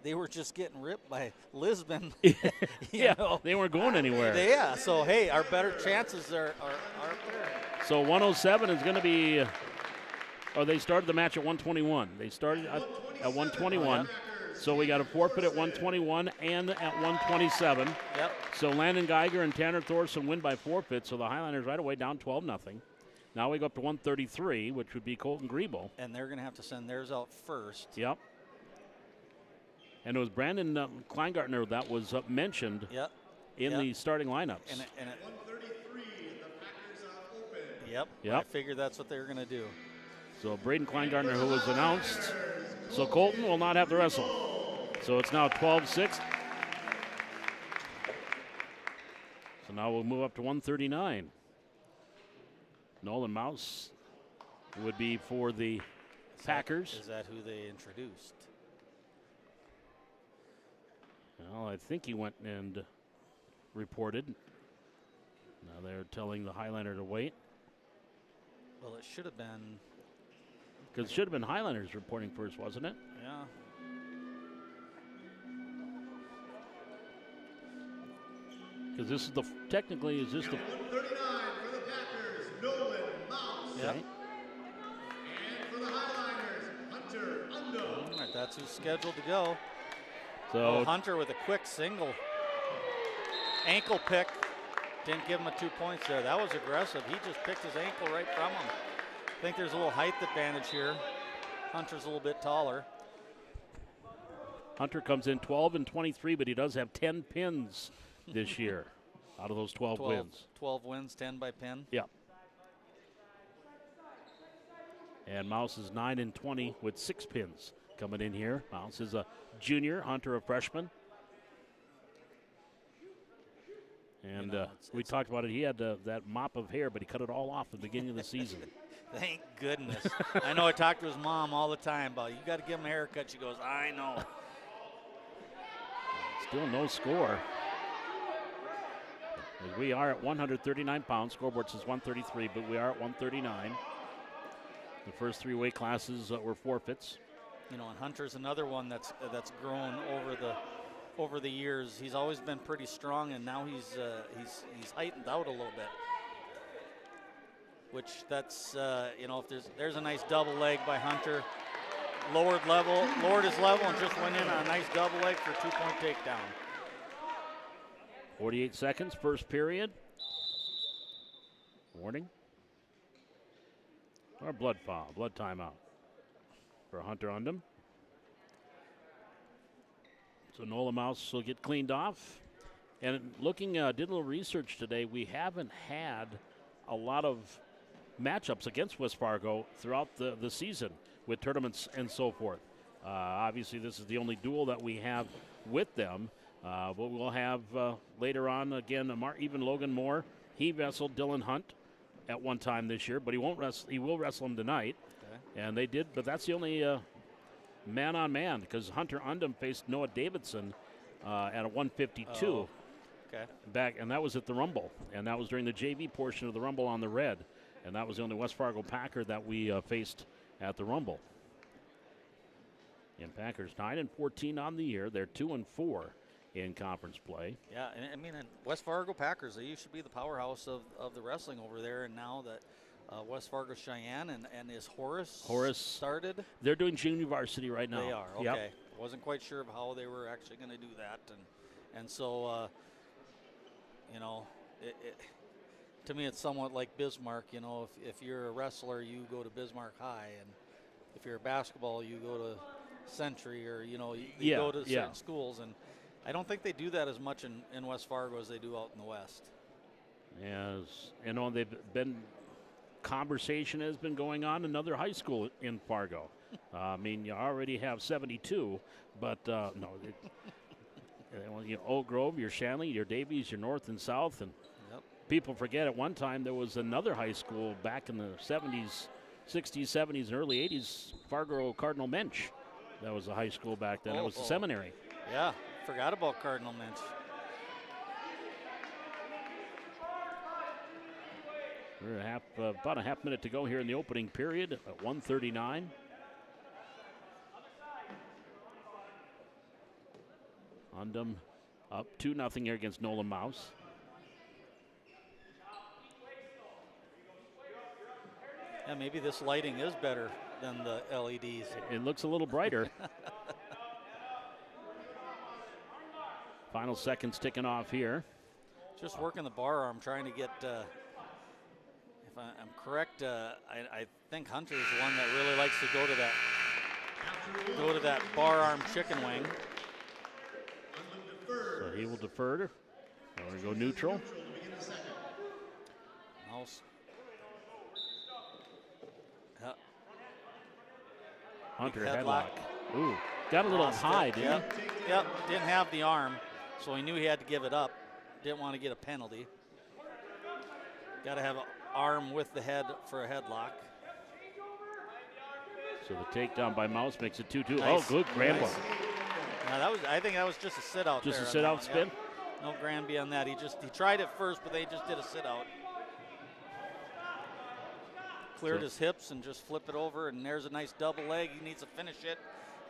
they were just getting ripped by Lisbon. Yeah, know. they weren't going anywhere. Yeah, so, hey, our better chances are up there. So 107 is going to be, they started the match at 121. They started at 121. So we got a forfeit at 121 and at 127. Yep. So Landon Geiger and Tanner Thorson win by forfeit. So the Highlanders right away down 12-0. Now we go up to 133, which would be Colton Griebel. And they're going to have to send theirs out first. Yep. And it was Brandon Kleingartner that was mentioned in the starting lineups. And 133, the Packers are open. Yep. I figured that's what they were going to do. So Braden Kleingartner, who was announced. So Colton will not have to wrestle. So it's now 12-6. So now we'll move up to 139. Nolan Mouse would be for the Packers. Is that who they introduced? Well, I think he went and reported. Now they're telling the Highlander to wait. Well, it should have been. Because it should have been Highlanders reporting first, wasn't it? Yeah. Because this is technically, is this the. 139 for the Packers, Nolan Mouse. Yep. And for the Highliners, Hunter Undo. All right, that's who's scheduled to go. So Hunter with a quick single. Ankle pick. Didn't give him a 2 points there. That was aggressive. He just picked his ankle right from him. I think there's a little height advantage here. Hunter's a little bit taller. Hunter comes in 12-23, but he does have 10 pins this year out of those 12 wins. 12 wins, 10 by pin. Yeah. And Mouse is 9-20 with 6 pins coming in here. Mouse is a junior, Hunter a freshman. And we talked about it. He had that mop of hair, but he cut it all off at the beginning of the season. Thank goodness. I know I talked to his mom all the time about, you got to give him a haircut. She goes, I know. Still no score. As we are at 139 pounds. Scoreboard says 133, but we are at 139. The first 3 weight classes were forfeits. You know, and Hunter's another one that's grown over the years. He's always been pretty strong, and now he's heightened out a little bit. Which that's you know, if there's a nice double leg by Hunter, lowered his level, and just went in on a nice double leg for a 2-point takedown. 48 seconds, first period. Warning. Or blood foul, blood timeout for Hunter Undum. So Nola Mouse will get cleaned off. And looking, did a little research today, we haven't had a lot of matchups against West Fargo throughout the season with tournaments and so forth. Obviously, this is the only duel that we have with them. But we'll have later on, again, even Logan Moore. He wrestled Dylan Hunt at one time this year, but he won't wrestle. He will wrestle him tonight. Okay. And they did, but that's the only man-on-man, because Hunter Undum faced Noah Davidson at a 152. Oh. Okay. Back, and that was at the Rumble, and that was during the JV portion of the Rumble on the red, and that was the only West Fargo Packer that we faced at the Rumble. And Packers 9-14 on the year. They're 2-4 in conference play. Yeah, and I mean, West Fargo Packers, they used to be the powerhouse of the wrestling over there, and now that West Fargo Cheyenne and is Horace started? They're doing junior varsity right now. They are, okay. Yep. Wasn't quite sure of how they were actually going to do that, and so, you know, to me it's somewhat like Bismarck. You know, if you're a wrestler, you go to Bismarck High, and if you're a basketball, you go to Century, or, you know, you go to certain schools, and I don't think they do that as much in West Fargo as they do out in the West. As you know, conversation has been going on another high school in Fargo. I mean, you already have 72, but no. Oak Grove, your Shanley, your Davies, your North and South, and people forget at one time there was another high school back in the 70s, 60s, 70s, and early 80s, Fargo Cardinal Mensch. That was a high school back then. It was a seminary. Yeah, Forgot about Cardinal Minch. We're about a half minute to go here in the opening period at 1:39. Undum up 2-0 here against Nolan Mouse. Yeah, maybe this lighting is better than the LEDs. It looks a little brighter. Final seconds ticking off here. Just working the bar arm, trying to get, if I'm correct, I think Hunter is the one that really likes to go to that bar arm chicken wing. So he will defer. We're going to go neutral. Mouse. Hunter Big headlock. headlock. Ooh, got a little Lost high, it. didn't he? Yep, didn't have the arm, so he knew he had to give it up. Didn't want to get a penalty. Got to have an arm with the head for a headlock. So the takedown by Mouse makes it 2-2. Nice. Oh, good Granby. Nice. Now I think that was just a sit out. Just there a sit out that spin? one. Yep. No Granby on that. He tried it first, but they just did a sit out. Cleared his hips and just flip it over, and there's a nice double leg. He needs to finish it.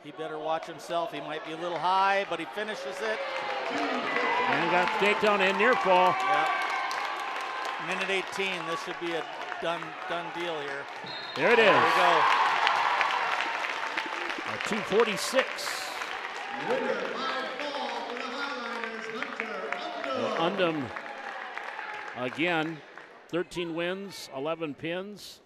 He better watch himself. He might be a little high, but he finishes it. And got the takedown and near fall. Yep. Minute 18. This should be a done deal here. There it is. There we go. 2:46. Winner by fall for the Highliners, Hunter Undum. Undum again, 13 wins, 11 pins.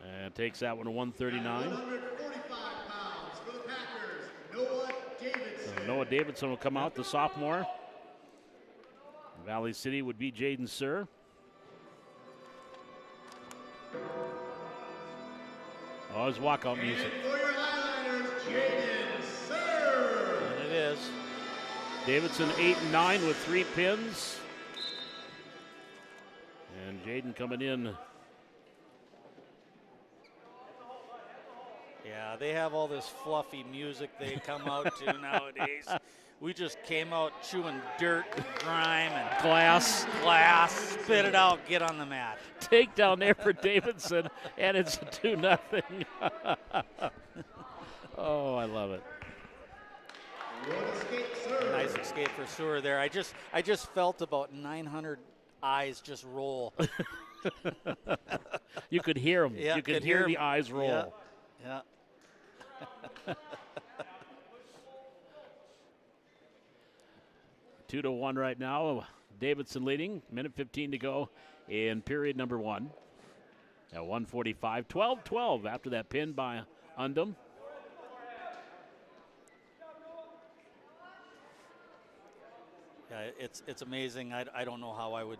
And takes that one to 139. 145 pounds for the Packers, Noah Davidson. So Noah Davidson will come out, the sophomore. Valley City would be Jaden Sir. Oh, his walkout music. And for your Highliners, Jaden Sir. And it is. Davidson 8 and 9 with 3 pins. And Jaden coming in. Yeah, they have all this fluffy music they come out to nowadays. We just came out chewing dirt and grime and Glass. spit it out, get on the mat. Takedown there for Davidson, and it's 2-0. Oh, I love it. What escape, sir. Nice escape for Sewer there. I just felt about 900 eyes just roll. You could hear them. Yeah, you could could hear hear the 'em. eyes roll. Yeah. 2-1 right now. Davidson leading. Minute 15 to go in period number 1. At 1:45, 12-12 after that pin by Undum. Yeah, it's amazing. I don't know how I would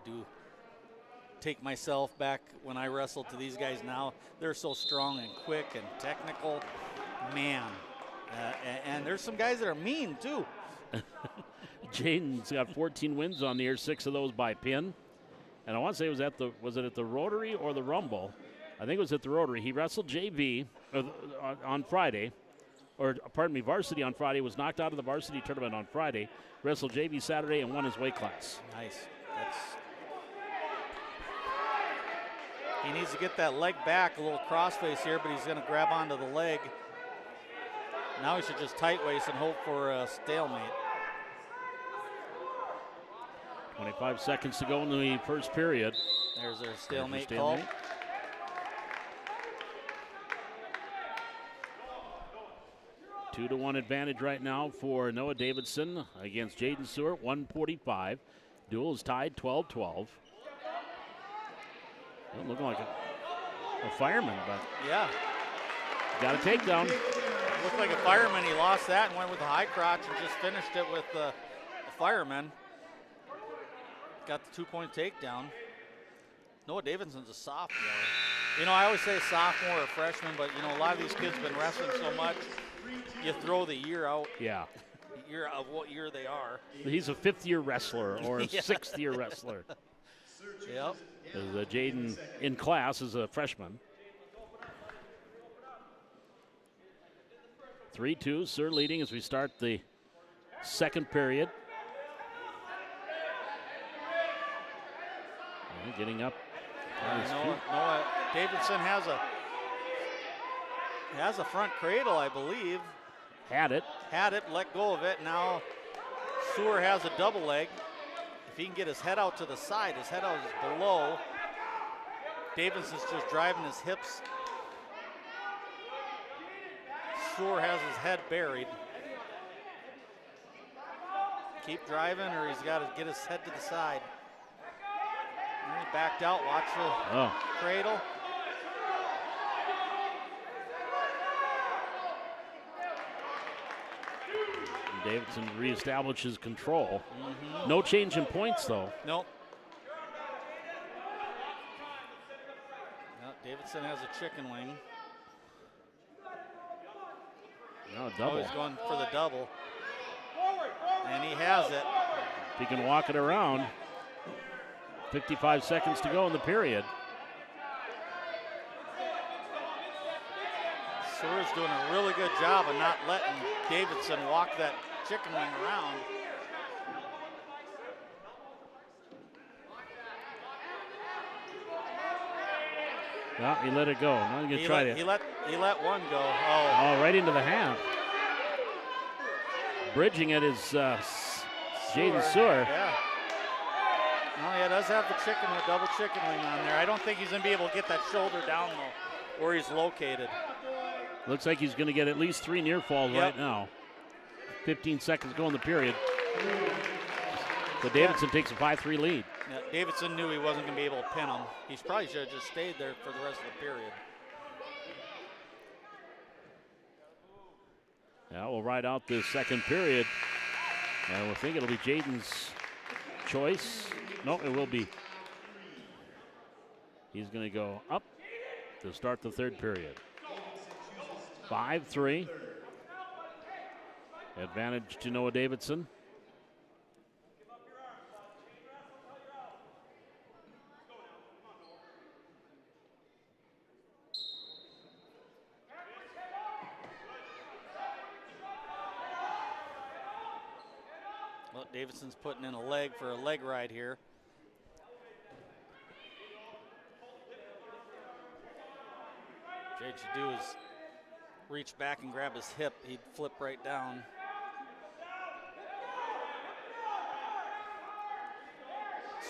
take myself back when I wrestled to these guys now. They're so strong and quick and technical. Man. And there's some guys that are mean, too. Jaden's got 14 wins on the year, 6 of those by pin. And I want to say was it at the Rotary or the Rumble? I think it was at the Rotary. He wrestled JV on Friday, or pardon me, Varsity on Friday, was knocked out of the Varsity tournament on Friday, wrestled JV Saturday and won his weight class. Nice. He needs to get that leg back, a little crossface here, but he's going to grab onto the leg. Now he should just tight waist and hope for a stalemate. 25 seconds to go in the first period. There's a stalemate call. 2-1 advantage right now for Noah Davidson against Jaden Stewart, 145. Duel is tied 12-12. Well, looking like a fireman, but Yeah. got a takedown. Looked like a fireman. He lost that and went with a high crotch and just finished it with a fireman. Got the 2-point takedown. Noah Davidson's a sophomore. You know, I always say sophomore or freshman, but, you know, a lot of these kids have been wrestling so much, you throw the year out. Yeah. Year of what year they are. He's a 5th-year wrestler or a Yeah. 6th-year wrestler. Yep. Jaden in class is a freshman. 3-2, Sur leading as we start the second period. Getting up. Noah Davidson has a front cradle, I believe. Had it, let go of it. Now Sur has a double leg. If he can get his head out to the side, his head out is below. Davidson's just driving his hips. Sur has his head buried. Keep driving, or he's got to get his head to the side. And he backed out. Watch the cradle. Davidson reestablishes control. No change in points, though. Nope. Davidson has a chicken wing. No, double. Oh, he's going for the double. And he has it. If he can walk it around. 55 seconds to go in the period. Sur's doing a really good job of not letting Davidson walk that chicken wing around. Well, he let it go. Now he's gonna try it. He let one go. Oh, right into the half. Bridging it is Jaden Sur. Yeah. No, he does have the double chicken wing on there. I don't think he's gonna be able to get that shoulder down though, where he's located. Looks like he's gonna get at least 3 near falls right now. 15 seconds to go in the period. So Davidson takes a 5-3 lead. Yeah, Davidson knew he wasn't going to be able to pin him. He probably should have just stayed there for the rest of the period. Yeah, we'll ride out the second period. And we'll think it'll be Jaden's choice. No, it will be. He's going to go up to start the third period. 5-3. Advantage to Noah Davidson. Well, Davidson's putting in a leg for a leg ride here. Jade should do is reach back and grab his hip. He'd flip right down.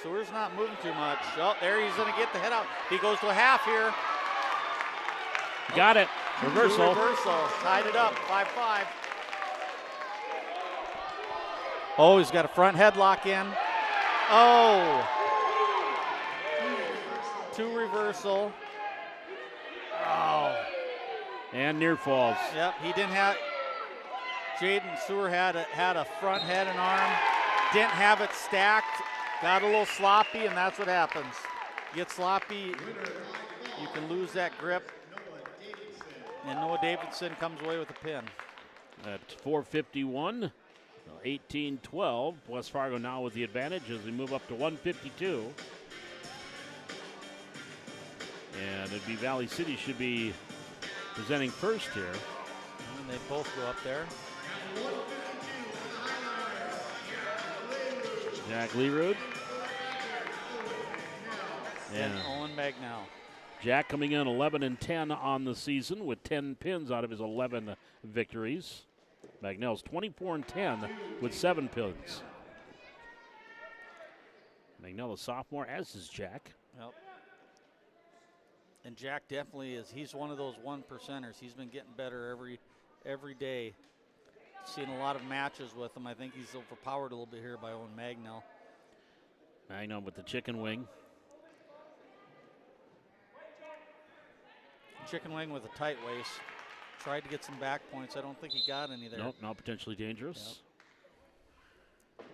Sur's not moving too much. Oh, there he's going to get the head out. He goes to a half here. Got it. Reversal. Reversal. Tied it up. 5-5. Oh, he's got a front headlock in. Oh. 2 reversal. Oh. And near falls. Yep, he didn't have. Jaden Sur had a front head and arm. Didn't have it stacked. Got a little sloppy, and that's what happens. Get sloppy, you can lose that grip. And Noah Davidson comes away with a pin. At 4:51, 18-12. West Fargo now with the advantage as we move up to 152. And it'd be Valley City should be presenting first here. And they both go up there. Jack Leerud. And Owen Magnell. Jack coming in 11-10 on the season with 10 pins out of his 11 victories. Magnell's 24-10 with 7 pins. Magnell a sophomore, as is Jack. Yep. And Jack definitely is. He's one of those 1%ers. He's been getting better every day. Seen a lot of matches with him. I think he's overpowered a little bit here by Owen Magnell. Magnell with the chicken wing. Chicken wing with a tight waist. Tried to get some back points. I don't think he got any there. Nope, not potentially dangerous. Yep.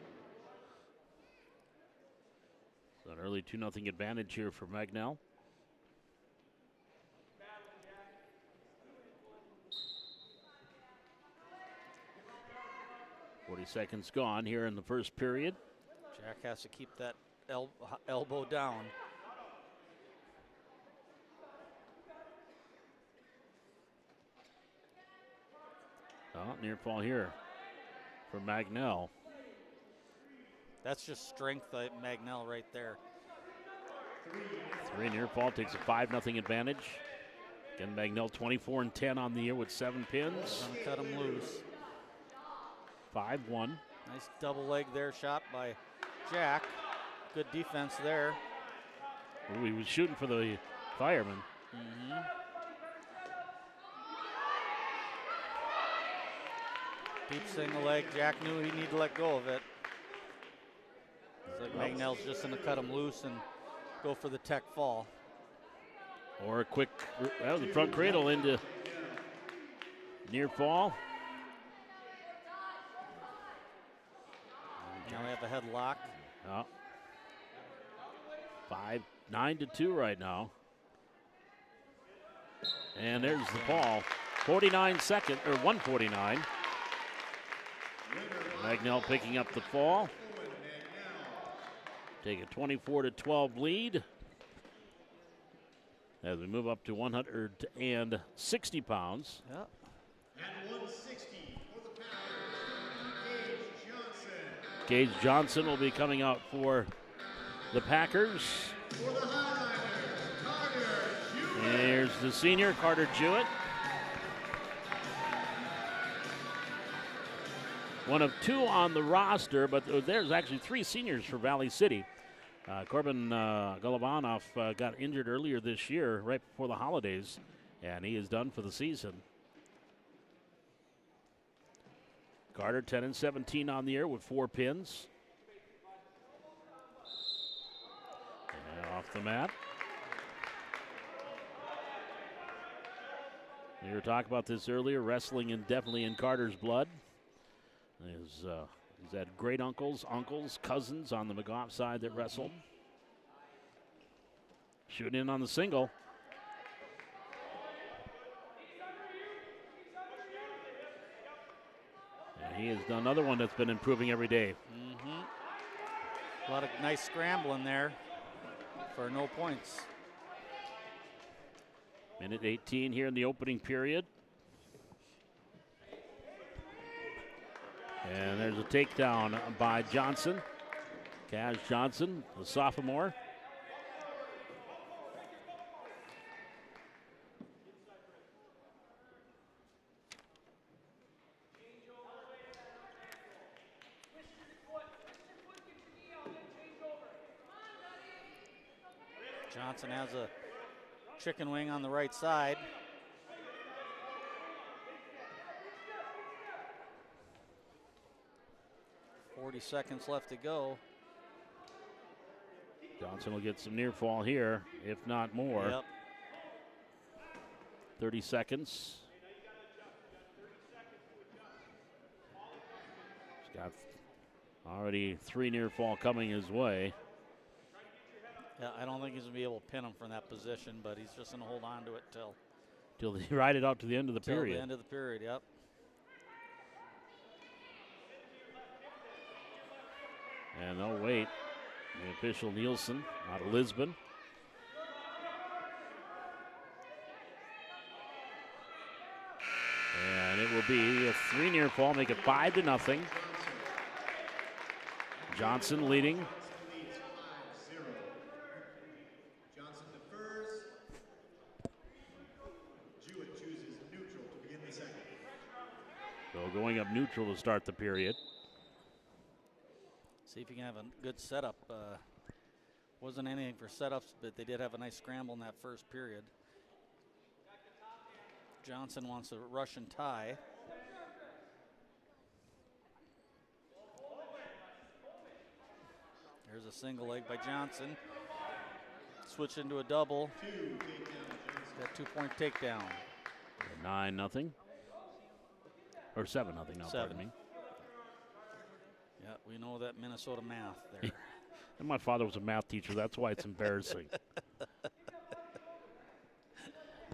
So an early 2-0 advantage here for Magnell. Seconds gone here in the first period. Jack has to keep that elbow down. Oh, near fall here for Magnell. That's just strength, Magnell right there. 3 near fall takes a 5-0 advantage. Again, Magnell 24-10 on the year with 7 pins. Gonna cut him loose. 5-1. Nice double leg there, shot by Jack. Good defense there. Ooh, he was shooting for the fireman. Deep single leg. Jack knew he needed to let go of it. It's like Magnell's just going to cut him loose and go for the tech fall. Or a quick, the front cradle into near fall. Now we have a headlock. Oh. 9-2 right now. And there's the fall. 49 second, or 149. Magnell picking up the fall. Take a 24-12 lead. As we move up to 160 pounds. Yep. At 160 for the Packers, Gage Johnson will be coming out for the Packers. For the Highlanders, Carter Jewett. There's the senior, Carter Jewett. One of 2 on the roster, but there's actually 3 seniors for Valley City. Corbin Golovanov got injured earlier this year, right before the holidays, and he is done for the season. Carter 10-17 on the year with 4 pins. And off the mat. We were talking about this earlier. Wrestling definitely in Carter's blood. He's had great uncles, cousins on the McGough side that wrestled. Shooting in on the single. And he has done another one that's been improving every day. A lot of nice scrambling there for no points. Minute 18 here in the opening period. And there's a takedown by Johnson. Kaz Johnson, the sophomore. Johnson has a chicken wing on the right side. Seconds left to go. Johnson will get some near fall here, if not more. Yep. 30 seconds. He's got already 3 near fall coming his way. Yeah, I don't think he's going to be able to pin him from that position, but he's just going to hold on to it till they ride it out to the end of the period. The end of the period, yep. And they'll wait. The official Nielsen out of Lisbon. And it will be a 3 near fall, make it 5-0. Johnson leading. Johnson defers. Jewett chooses neutral to begin the second. So going up neutral to start the period. See if you can have a good setup. Wasn't anything for setups, but they did have a nice scramble in that first period. Johnson wants a Russian tie. There's a single leg by Johnson. Switch into a double. Got 2-point takedown. 9-0. Or 7-0 now, pardon me. Yeah, we know that Minnesota math there. And my father was a math teacher. That's why it's embarrassing.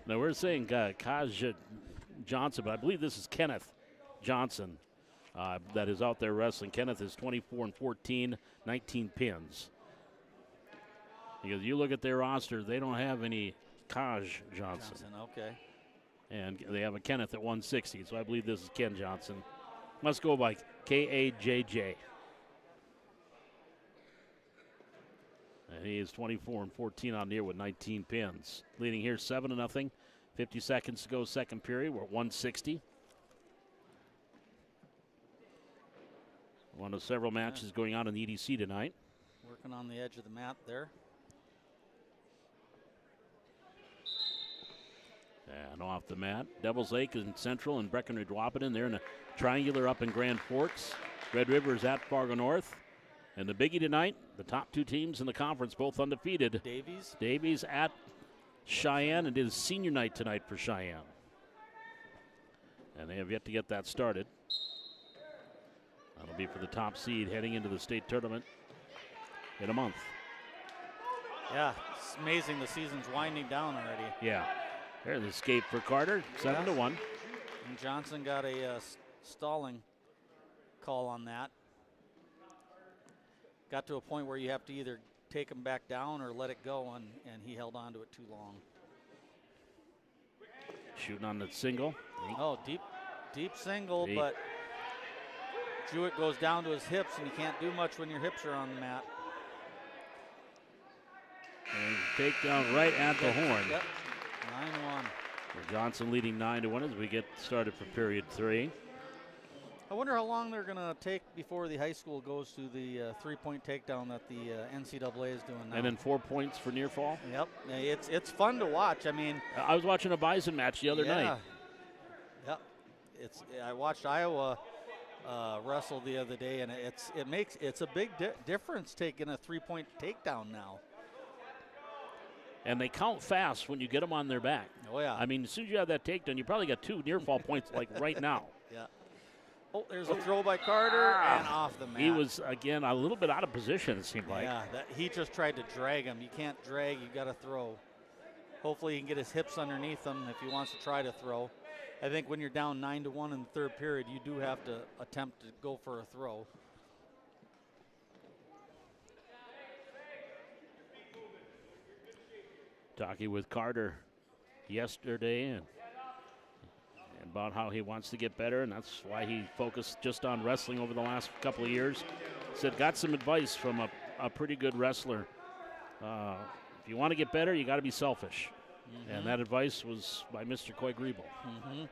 Now, we're saying Kaz Johnson, but I believe this is Kenneth Johnson that is out there wrestling. Kenneth is 24-14, 19 pins. Because you look at their roster, they don't have any Kaz Johnson. Okay. And they have a Kenneth at 160, so I believe this is Ken Johnson. Must go by KAJJ. And he is 24-14 on the year with 19 pins. Leading here 7-0. 50 seconds to go, second period. We're at 160. One of several matches going on in the EDC tonight. Working on the edge of the mat there. And off the mat. Devil's Lake in Central and Breckenridge Wahpeton. They're in a triangular up in Grand Forks. Red River is at Fargo North. And the biggie tonight, the top two teams in the conference, both undefeated. Davies at Cheyenne. It is senior night tonight for Cheyenne. And they have yet to get that started. That'll be for the top seed heading into the state tournament in a month. Yeah, it's amazing the season's winding down already. Yeah. There's the escape for Carter, 7-1. And Johnson got a stalling call on that. Got to a point where you have to either take him back down or let it go, and he held on to it too long. Shooting on the single. Oh, deep single, but Jewett goes down to his hips, and you can't do much when your hips are on the mat. And takedown right at the horn. Yep, 9-1. Johnson leading 9-1 as we get started for period 3. I wonder how long they're going to take before the high school goes to the three-point takedown that the NCAA is doing now. And then 4 points for near fall. Yep, it's fun to watch. I mean, I was watching a Bison match the other night. Yep, I watched Iowa wrestle the other day, and it's a big difference taking a three-point takedown now. And they count fast when you get them on their back. Oh yeah. I mean, as soon as you have that takedown, you probably got 2 near fall points like right now. Yeah. Oh, there's a throw by Carter and off the mat. He was, again, a little bit out of position, it seemed like. Yeah, he just tried to drag him. You can't drag, you got to throw. Hopefully he can get his hips underneath him if he wants to try to throw. I think when you're down 9-1 in the third period, you do have to attempt to go for a throw. Talking with Carter yesterday and about how he wants to get better, and that's why he focused just on wrestling over the last couple of years. Said, got some advice from a pretty good wrestler. If you want to get better, you got to be selfish. Mm-hmm. And that advice was by Mr. Coy Griebel. Mm-hmm.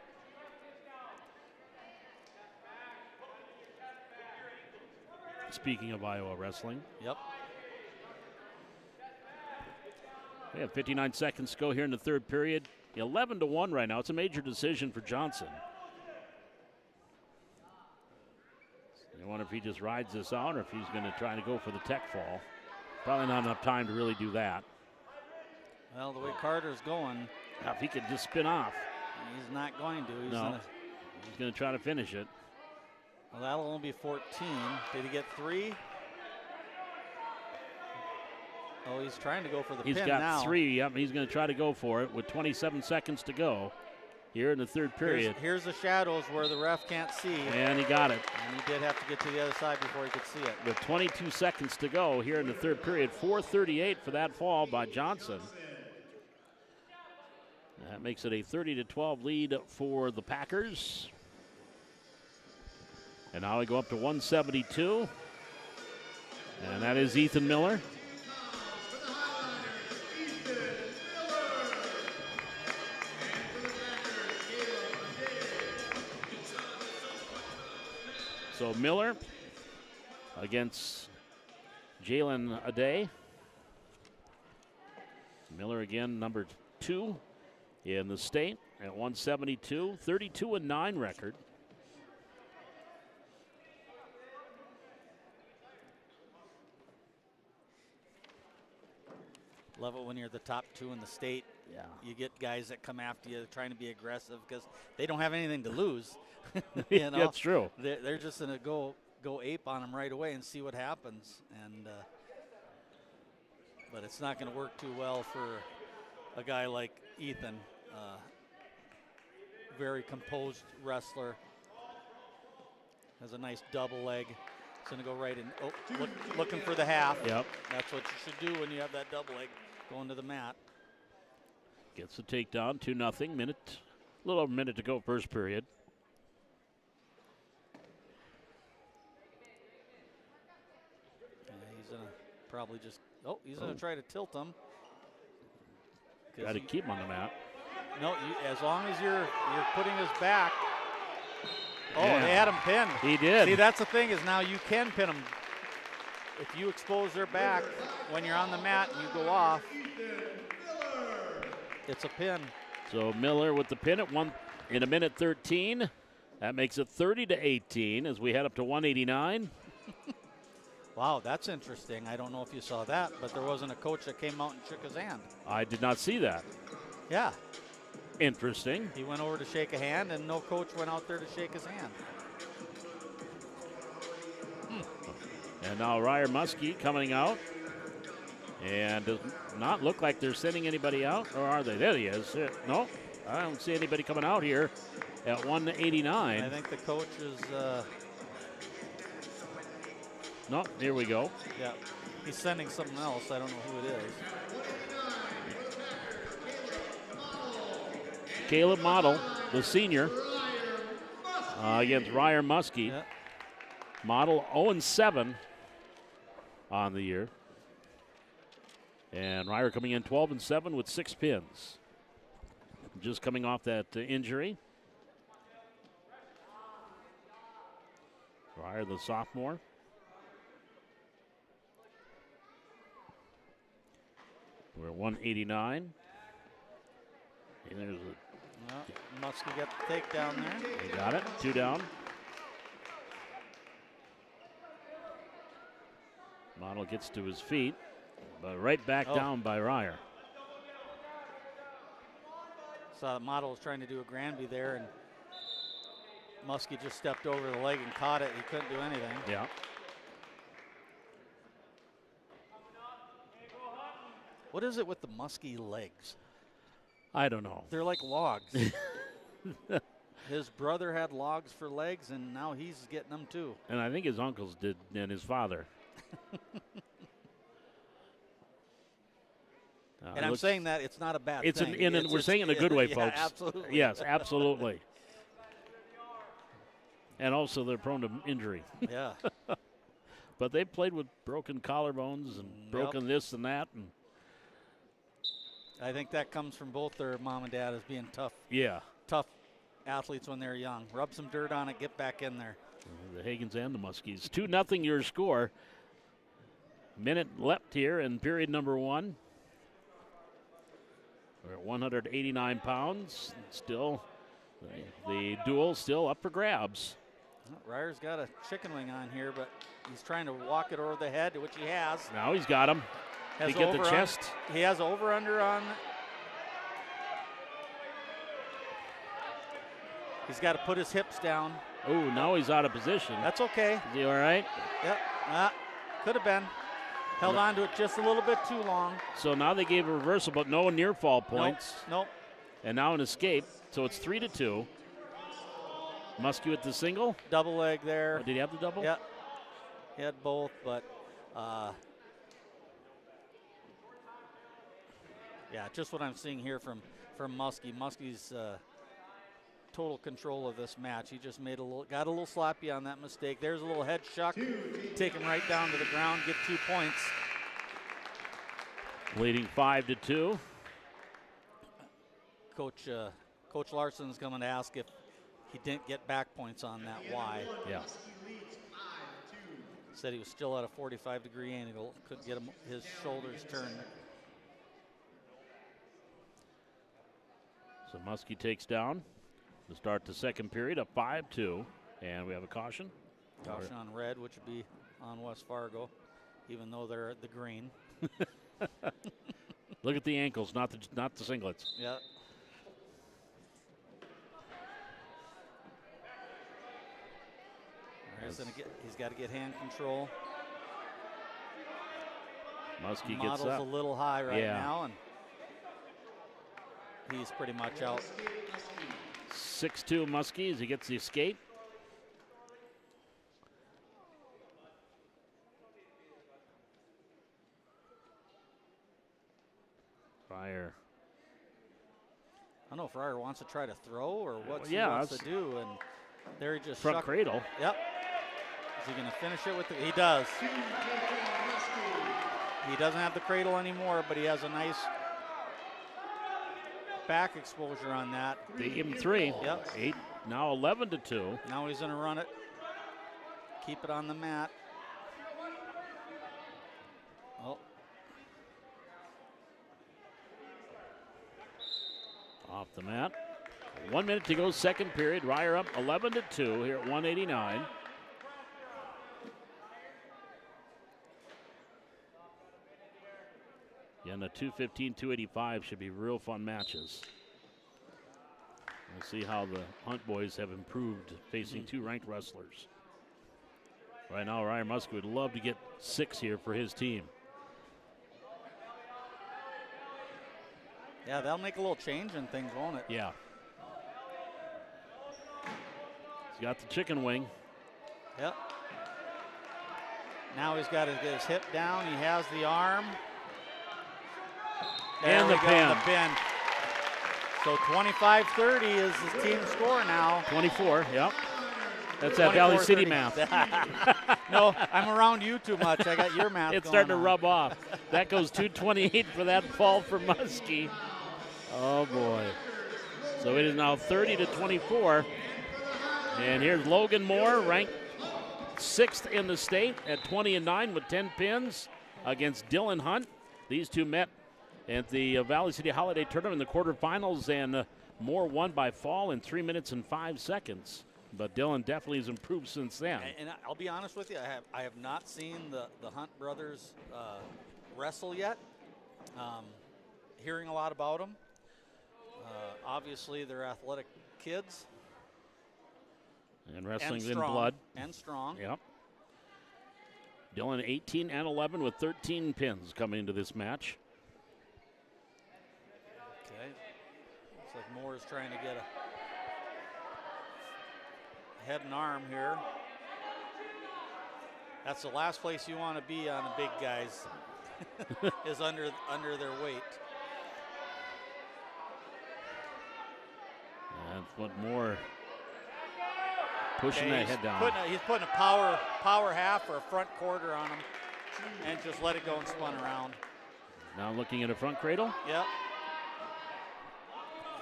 Speaking of Iowa wrestling. Yep. We have 59 seconds to go here in the third period. 11-1 right now. It's a major decision for Johnson. I wonder if he just rides this out or if he's going to try to go for the tech fall. Probably not enough time to really do that. Well, the way Carter's going. If he could just spin off. He's not going to. He's going to try to finish it. Well, that'll only be 14. Did he get 3? Oh, he's trying to go for the pin now. He's got 3. Yep, he's going to try to go for it with 27 seconds to go here in the third period. Here's the shadows where the ref can't see. And he got it. And he did have to get to the other side before he could see it. With 22 seconds to go here in the third period. 4:38 for that fall by Johnson. That makes it a 30-12 lead for the Packers. And now we go up to 172. And that is Ethan Miller. So Miller against Jalen Aday. Miller again, number 2 in the state at 172, 32-9 record. Love it when you're the top 2 in the state. Yeah. You get guys that come after you trying to be aggressive because they don't have anything to lose. You know? That's true. They're just going to go ape on them right away and see what happens. And but it's not going to work too well for a guy like Ethan. Very composed wrestler. Has a nice double leg. It's going to go right in. Oh, looking for the half. Yep. That's what you should do when you have that double leg going to the mat. Gets the takedown, 2-0, minute A little over a minute to go, first period. Yeah, he's going to probably just, he's going to try to tilt him. Got to keep him on the mat. No, as long as you're putting his back. Oh, Yeah. they had him pinned. He did. See, that's the thing is now you can pin them. If you expose their back when you're on the mat and you go off, it's a pin. So Miller with the pin at in a minute 13. That makes it 30-18 as we head up to 189. Wow, that's interesting. I don't know if you saw that, but there wasn't a coach that came out and shook his hand. I did not see that. Yeah. Interesting. He went over to shake a hand, and no coach went out there to shake his hand. And now Ryer Muskie coming out. And does not look like they're sending anybody out, or are they? There he is. No, I don't see anybody coming out here at 189. I think the coach is... No, here we go. Yeah, he's sending something else. I don't know who it is. Caleb Model, the senior, against Ryer Muskie. Yeah. Model 0-7 on the year. And Ryer coming in 12-7 with 6 pins. Just coming off that injury. Ryer, the sophomore. We're at 189. And there's Muskie got the takedown there. He got it. 2 down. Model gets to his feet, but right back down by Ryer. Saw the Model was trying to do a Granby there, and Muskie just stepped over the leg and caught it. He couldn't do anything. Yeah. What is it with the Muskie legs? I don't know. They're like logs. His brother had logs for legs, and now he's getting them too. And I think his uncles did, and his father. And I'm saying that it's not a bad thing. We're saying it in a good way, folks. Yeah, absolutely. Yes, absolutely. And also they're prone to injury. Yeah. But they played with broken collarbones and broken this and that. And I think that comes from both their mom and dad as being tough. Yeah. Tough athletes when they're young. Rub some dirt on it, get back in there. The Hagens and the Muskies. 2-0 your score. Minute left here in period number 1. We're at 189 pounds. Still, the duel still up for grabs. Well, Ryer's got a chicken wing on here, but he's trying to walk it over the head, which he has. Now he's got him. He get the chest. He has over-under on. He's got to put his hips down. Oh, now he's out of position. That's okay. Is he all right? Yep. Could have been. Held on to it just a little bit too long. So now they gave a reversal, but no near fall points. Nope. And now an escape. So it's 3-2. Muskie with the single. Double leg there. Oh, did he have the double? Yep. He had both, but yeah, just what I'm seeing here from Muskie. Muskie's total control of this match. He just got a little sloppy on that mistake. There's a little head shuck. Take him right down to the ground, get 2 points. Leading 5-2. Coach Larson's coming to ask if he didn't get back points on that. Why? Yeah. Said he was still at a 45-degree angle. Couldn't get his shoulders turned. So Muskie takes down to start the second period, up 5-2. And we have a caution. Caution on red, which would be on West Fargo, even though they're at the green. Look at the ankles, not the singlets. Yeah. He's got to get hand control. Muskie gets Model's up. a little high right now, and he's pretty much out. 6-2 Muskie as he gets the escape. Fire. don't know if Fryer wants to try to throw or what he Yeah, wants to do. And there he just Front shuck- cradle. Yep. Is he going to finish it with the? He does. He doesn't have the cradle anymore, but he has a nice back exposure on that. They give him 3. Yep. 8, now 11-2. Now he's going to run it. Keep it on the mat. Oh. Off the mat. 1 minute to go, second period. Ryer up 11-2 here at 189. Yeah, and the 215, 285 should be real fun matches. We'll see how the Hunt boys have improved facing 2 ranked wrestlers. Right now, Ryan Muskie would love to get 6 here for his team. Yeah, that'll make a little change in things, won't it? Yeah. He's got the chicken wing. Yep. Now he's got to get his hip down. He has the arm. And the There we go, pin. the pin. So 25-30 is his team score now. 24, yep. That's that Valley City 24-30. math. No, I'm around you too much. I got your math It's going starting to on. rub off. That goes 228 for that fall for Muskie. Oh, boy. So it is now 30-24. And here's Logan Moore, ranked 6th in the state at 20-9 with 10 pins against Dylan Hunt. These two met at the Valley City Holiday Tournament in the quarterfinals, and Moore won by fall in 3 minutes and 5 seconds. But Dylan definitely has improved since then. And I'll be honest with you, I have not seen the Hunt brothers wrestle yet. Hearing a lot about them. Obviously, they're athletic kids. And wrestling's and in strong, blood. And strong. Yep. Dylan 18-11 with 13 pins coming into this match. Okay. Looks like Moore is trying to get a head and arm here. That's the last place you want to be on the big guys is under their weight. And what Moore pushing that head down. He's putting a power half or a front quarter on him and just let it go and spun around. Now looking at a front cradle. Yep.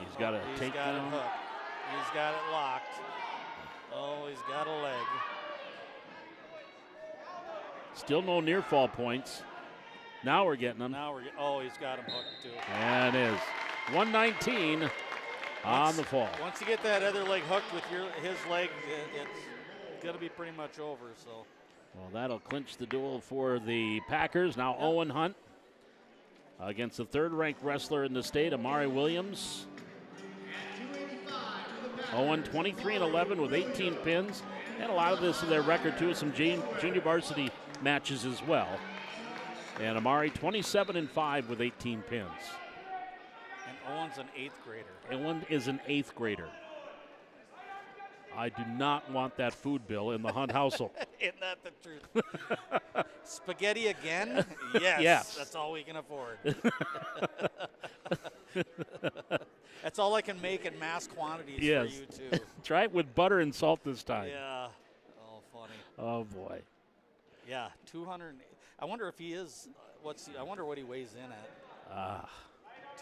He's got a He's got it takedown. hooked. He's got it locked. Oh, he's got a leg. Still no near fall points. Now we're getting them. Now he's got him hooked too. And it is 119 on the fall. Once you get that other leg hooked with his leg, it's going to be pretty much over. So. Well, that'll clinch the duel for the Packers. Now Owen Hunt against the third-ranked wrestler in the state, Amari Williams. Owen 23-11 with 18 pins. And a lot of this in their record, too, is some junior varsity matches as well. And Amari 27-5 with 18 pins. And Owen's an 8th grader. Owen is an 8th grader. I do not want that food bill in the Hunt household. Isn't that the truth? Spaghetti again? Yes. Yes. That's all we can afford. That's all I can make in mass quantities for you too. Try it with butter and salt this time. Yeah. Oh, funny. Oh, boy. Yeah, 200. I wonder if he is. I wonder what he weighs in at.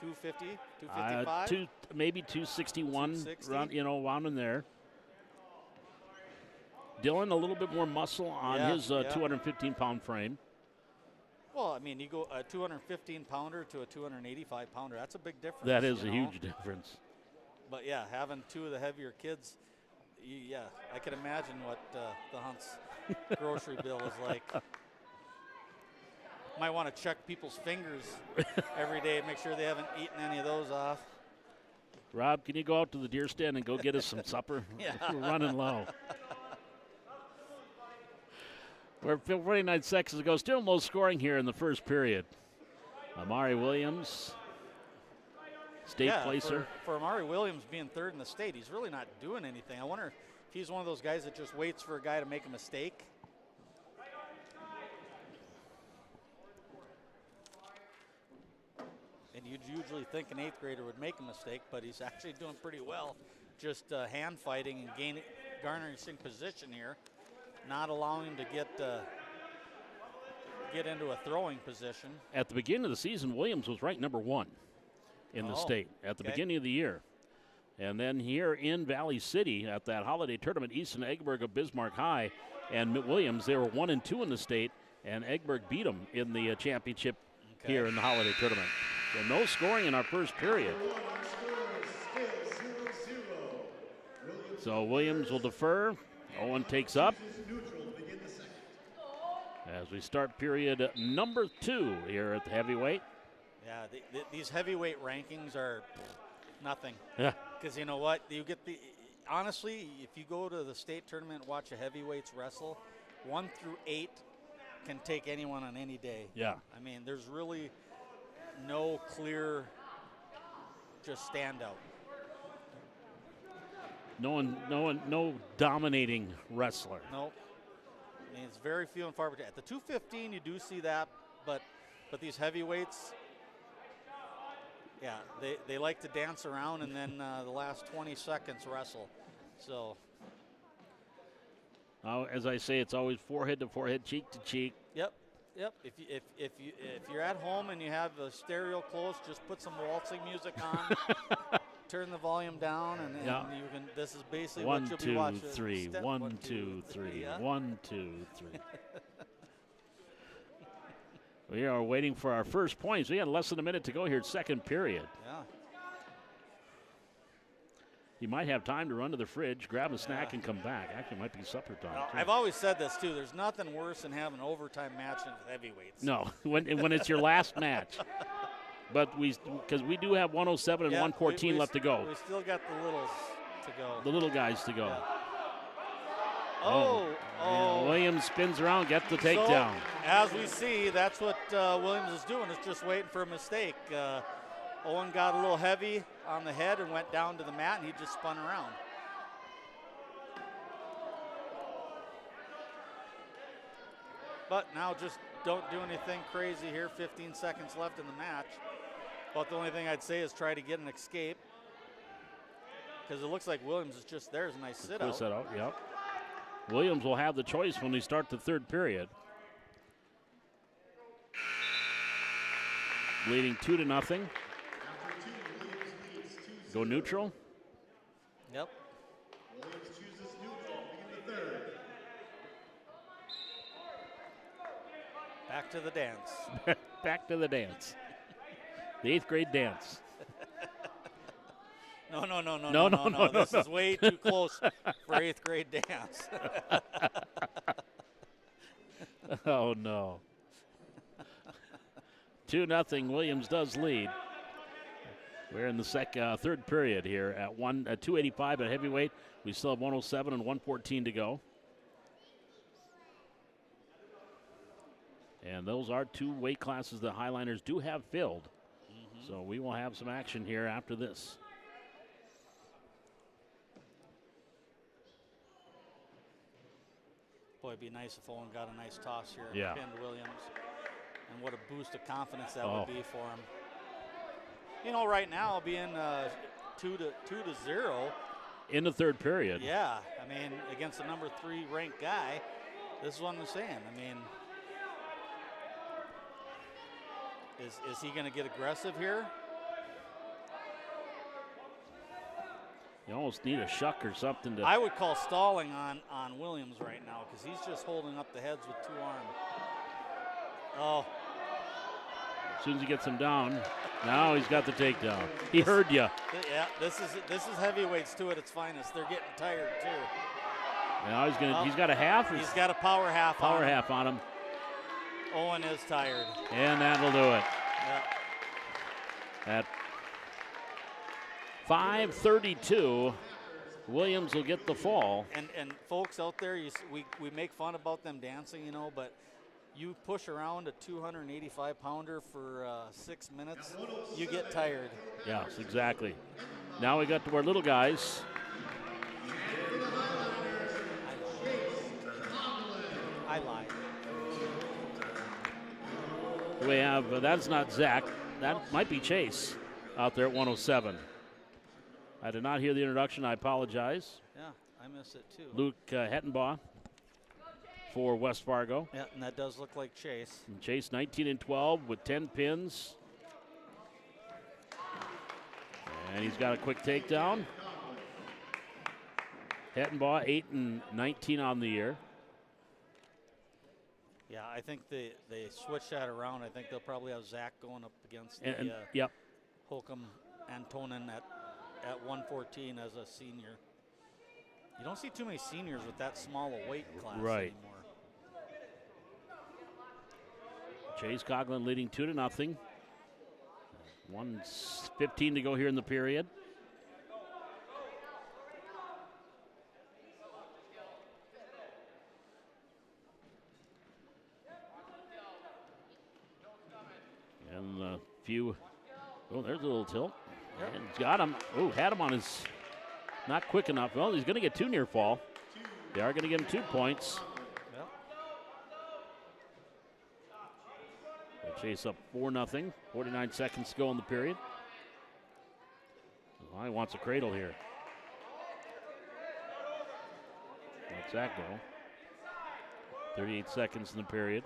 250, 255. Maybe 261. 260? Around in there. Dylan, a little bit more muscle on his 215-pound frame. Well, I mean, you go a 215-pounder to a 285-pounder. That's a big difference. That is a huge difference. But, yeah, having two of the heavier kids, I can imagine what the Hunt's grocery bill is like. Might want to check people's fingers every day and make sure they haven't eaten any of those off. Rob, can you go out to the deer stand and go get us some supper? Yeah. We're running low. We're 49 seconds ago. Still low scoring here in the first period. Amari Williams, state placer. For Amari Williams being third in the state, he's really not doing anything. I wonder if he's one of those guys that just waits for a guy to make a mistake. And you'd usually think an 8th grader would make a mistake, but he's actually doing pretty well. Just hand fighting and garnering position here, not allowing him to get into a throwing position. At the beginning of the season, Williams was ranked number 1 in the state at the beginning of the year. And then here in Valley City at that holiday tournament, Easton Eggeberg of Bismarck High and Williams, they were 1 and 2 in the state, and Eggeberg beat them in the championship here in the holiday tournament. So no scoring in our first period. So Williams will defer. Owen takes up as we start period number 2 here at the heavyweight. Yeah, these heavyweight rankings are nothing. Yeah. Because you know what? You get honestly, if you go to the state tournament and watch a heavyweights wrestle, 1 through 8 can take anyone on any day. Yeah. I mean, there's really no clear just standout. No dominating wrestler. Nope. I mean, it's very few and far between. At the 215, you do see that, but these heavyweights, yeah, they like to dance around and then the last 20 seconds wrestle. So, as I say, it's always forehead to forehead, cheek to cheek. Yep. If you're at home and you have the stereo close, just put some waltzing music on. Turn the volume down, and you can. This is basically what you'll be watching. 1, 2, 3. 1, 2, 3. Yeah. 1, 2, 3. We are waiting for our first points. We got less than a minute to go here, second period. Yeah. You might have time to run to the fridge, grab a snack, and come back. Actually, it might be supper time. Well, I've always said this too. There's nothing worse than having an overtime match in heavyweights. No, when it's your last match. But because we do have 107 and 114 left to go. We still got the littles to go. The little guys to go. Yeah. Oh. Williams spins around, gets the takedown. So, as we see, that's what Williams is doing. Is just waiting for a mistake. Owen got a little heavy on the head and went down to the mat, and he just spun around. But now just don't do anything crazy here. 15 seconds left in the match. But the only thing I'd say is try to get an escape, because it looks like Williams is just there's a nice sit out. Sit out, yep. Williams will have the choice when we start the third period. Leading 2-0. Go neutral. Yep. Williams chooses neutral, begin the third. Back to the dance. Back to the dance. The 8th grade dance. No. This is way too close for 8th grade dance. Oh, no. 2-0. Williams does lead. We're in the third period here at 285 at heavyweight. We still have 107 and 114 to go. And those are 2 weight classes the Highliners do have filled. So we will have some action here after this. Boy, it'd be nice if Owen got a nice toss here Yeah. and pinned Williams. And what a boost of confidence that would be for him. You know, right now being 2-0. In the third period. Yeah, I mean, against a number 3 ranked guy, this is what I'm saying. I mean, is he going to get aggressive here? You almost need a shuck or something to. I would call stalling on Williams right now, because he's just holding up the heads with 2 arms. Oh. As soon as he gets him down, now he's got the takedown. He heard you. Yeah, this is heavyweights too at its finest. They're getting tired too. Now he's got a half. He's got a power half. Power half on him. Owen is tired. And that'll do it. Yeah. At 5:32, Williams will get the fall. And folks out there, we make fun about them dancing, you know, but you push around a 285-pounder for 6 minutes, you get tired. Yes, exactly. Now we got to our little guys. I lied. We have, that's not Zach. that might be Chase out there at 107. I did not hear the introduction. I apologize. Yeah, I miss it too. Luke Hettenbaugh for West Fargo. Yeah, and that does look like Chase. And Chase 19 and 12 with 10 pins. And he's got a quick takedown. Hettenbaugh 8 and 19 on the year. Yeah, I think they switched that around. I think they'll probably have Zach going up against Yep. Holcomb Antonin at 114 as a senior. You don't see too many seniors with that small a weight class right anymore. Chase Coughlin leading 2-0. 1:15 to go here in the period. And a few. Oh, there's a little tilt. Yep. And he's got him. Oh, had him on his. Not quick enough. Well, he's going to get 2 near fall. They are going to give him 2 points. Yep. They chase up 4-0. 49 seconds to go in the period. Well, he wants a cradle here. Let's that go. 38 seconds in the period.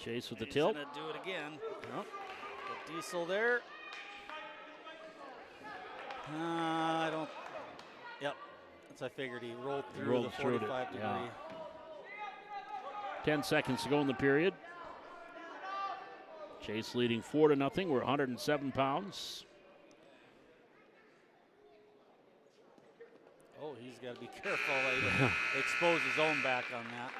Chase with the tilt. He's gonna do it again. Yep. The Diesel there. I don't. Yep. That's I figured he rolled through the 45 degree. Yeah. 10 seconds to go in the period. Chase leading 4-0. We're 107 pounds. Oh, he's got to be careful. He expose his own back on that.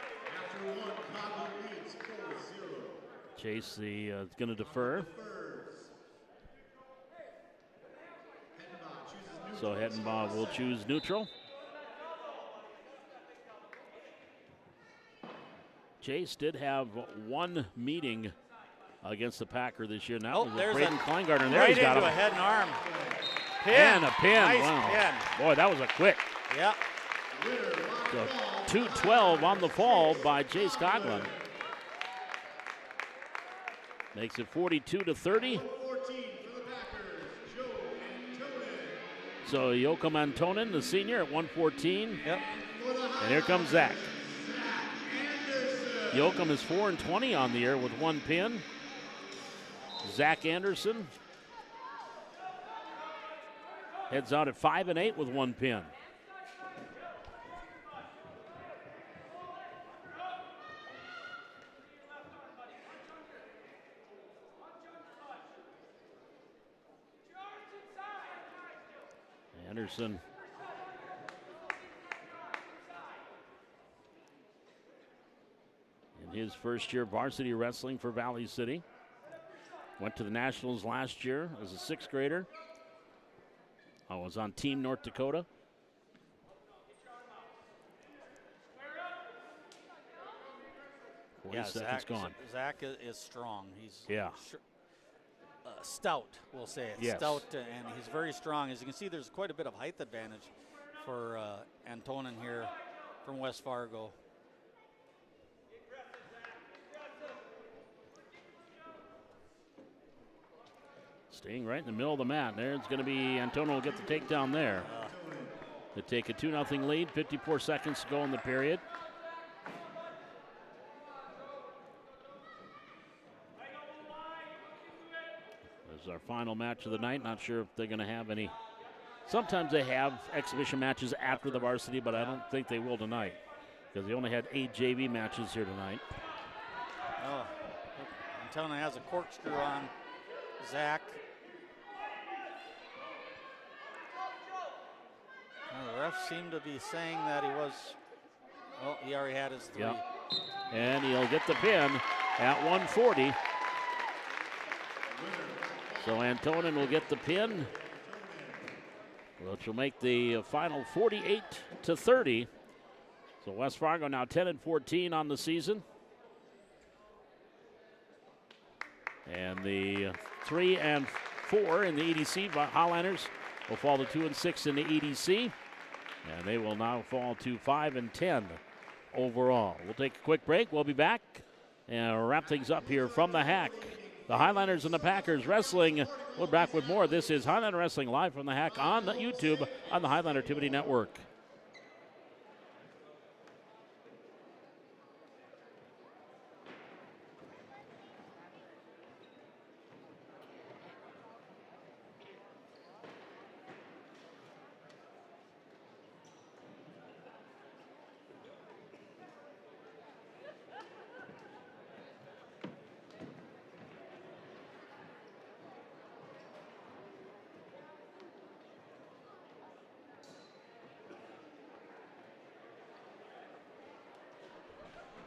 Chase is going to defer. So Hettenbaugh will choose neutral. Chase did have 1 meeting against the Packer this year. Now there's Braden Kleingartner. And there right he's got into him. a head and arm. Pin. And a pin. Nice Wow. pin. Boy, that was a quick. Yep. So 2-12 on the fall by Chase Coughlin. Makes it 42-30. So Joachim Antonin, the senior, at 114. Yep. And here comes Zach. Joachim is 4 and 20 on the year with 1 pin. Zach Anderson heads out at 5 and 8 with 1 pin. Anderson in his first year varsity wrestling for Valley City. Went to the Nationals last year as a 6th grader. I was on Team North Dakota. Yeah, Seconds gone. Zach is strong. He's stout, we'll say it. Yes. Stout, and he's very strong. As you can see, there's quite a bit of height advantage for Antonin here from West Fargo. Staying right in the middle of the mat. There's going to be Antonin will get the takedown there. They take a 2-0 lead. 54 seconds to go in the period. This is our final match of the night. Not sure if they're going to have any. Sometimes they have exhibition matches after the varsity, but I don't think they will tonight because they only had 8 JV matches here tonight. Oh, Antonin has a corkscrew on Zach. Well, the ref seemed to be saying that he was. Well, he already had his 3. Yep. And he'll get the pin at 140. So Antonin will get the pin, which will make the final 48-30. So West Fargo now 10 and 14 on the season. And the 3 and 4 in the EDC Highlanders will fall to 2-6 in the EDC, and they will now fall to 5-10 overall. We'll take a quick break. We'll be back and wrap things up here from the Hack. The Highlanders and the Packers wrestling. We're back with more. This is Highlander Wrestling live from the Hack on YouTube on the Highlander Activity Network.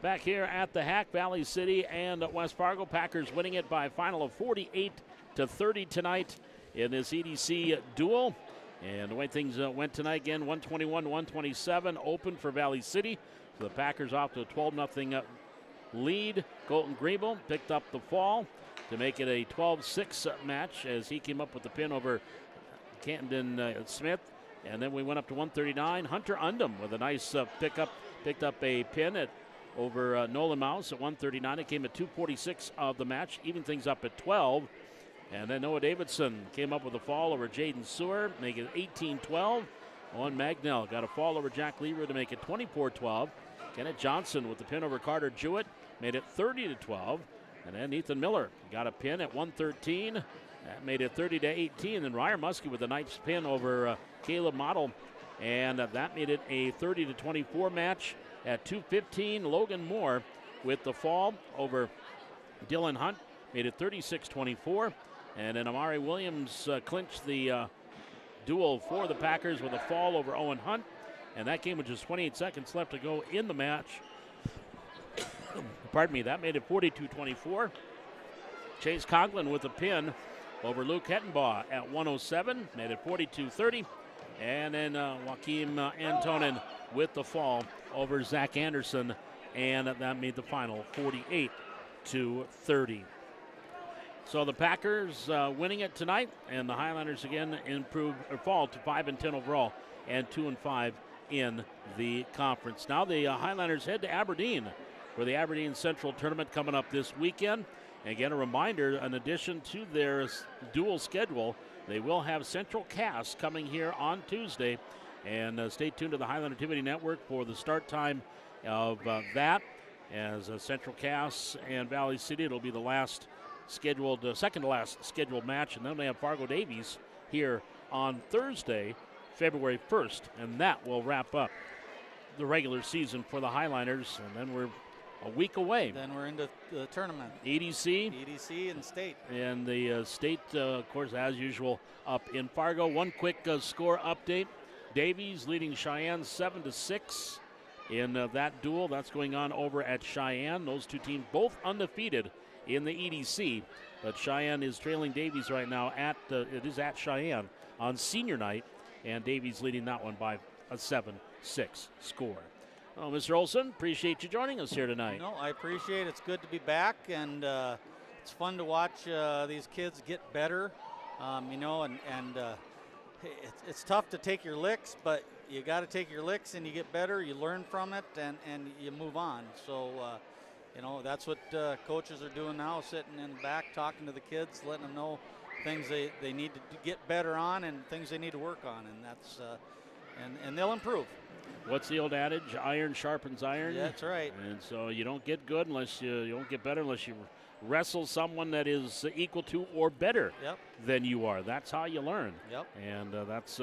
Back here at the Hack, Valley City and West Fargo. Packers winning it by a final of 48-30 tonight in this EDC duel. And the way things went tonight, again, 121-127, open for Valley City. So the Packers off to a 12-0 lead. Colton Griebel picked up the fall to make it a 12-6 match as he came up with the pin over Camden Smith. And then we went up to 139. Hunter Undum with a nice pickup, picked up a pin over Nolan Mouse at 139. It came at 2:46 of the match, even things up at 12. And then Noah Davidson came up with a fall over Jaden Sewer, make it 18-12. Owen Magnell got a fall over Jack Lever to make it 24-12. Kenneth Johnson with the pin over Carter Jewett made it 30-12. And then Ethan Miller got a pin at 113. That made it 30-18. And Ryer Muskie with a nice pin over Caleb Model. And that made it a 30-24 match. At 2:15, Logan Moore with the fall over Dylan Hunt made it 36-24. And then Amari Williams clinched the duel for the Packers with a fall over Owen Hunt. And that game with just 28 seconds left to go in the match. Pardon me, that made it 42-24. Chase Conklin with a pin over Luke Hettenbaugh at 107, made it 42-30. And then Joaquim Antonin with the fall over Zach Anderson, and that made the final 48-30. So the Packers winning it tonight, and the Highlanders again fall to 5-10 overall and 2-5 in the conference. Now the Highlanders head to Aberdeen for the Aberdeen Central Tournament coming up this weekend. And again, a reminder, in addition to their dual schedule, they will have Central Cass coming here on Tuesday. And stay tuned to the Highland Activity Network for the start time of that. As Central Cass and Valley City, it'll be the last scheduled, second to last scheduled match. And then they have Fargo Davies here on Thursday, February 1st. And that will wrap up the regular season for the Highlanders. And then we're a week away. Then we're into the tournament. EDC and state. And the state, of course, as usual, up in Fargo. One quick score update. Davies leading Cheyenne 7-6 in that duel. That's going on over at Cheyenne. Those two teams both undefeated in the EDC. But Cheyenne is trailing Davies right now it is at Cheyenne on senior night. And Davies leading that one by a 7-6 score. Well, Mr. Olson, appreciate you joining us here tonight. No, I appreciate it. It's good to be back, and it's fun to watch these kids get better, it's tough to take your licks, but you got to take your licks and you get better, you learn from it, and you move on. So, that's what coaches are doing now, sitting in the back, talking to the kids, letting them know things they need to get better on and things they need to work on, and that's and they'll improve. What's the old adage? Iron sharpens iron. Yeah, that's right. And so you don't get good unless you don't get better unless you wrestle someone that is equal to or better than you are. That's how you learn. Yep. And that's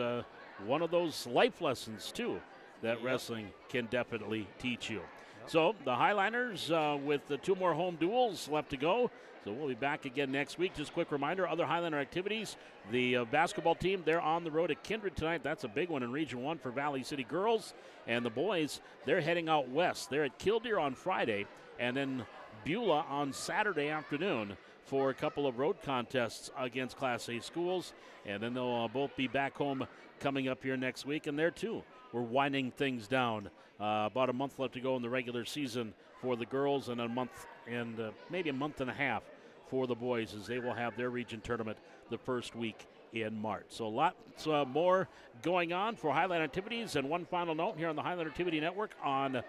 one of those life lessons, too, that wrestling can definitely teach you. So the Highlanders with the 2 more home duels left to go. So we'll be back again next week. Just a quick reminder, other Highlander activities. The basketball team, they're on the road at Kindred tonight. That's a big one in Region 1 for Valley City girls. And the boys, they're heading out west. They're at Killdeer on Friday and then Beulah on Saturday afternoon for a couple of road contests against Class A schools. And then they'll both be back home coming up here next week. And there, too, we're winding things down. About a month left to go in the regular season for the girls, and a month and maybe a month and a half for the boys, as they will have their region tournament the first week in March. So lots more going on for Highline activities. And one final note here on the Highline Activity Network on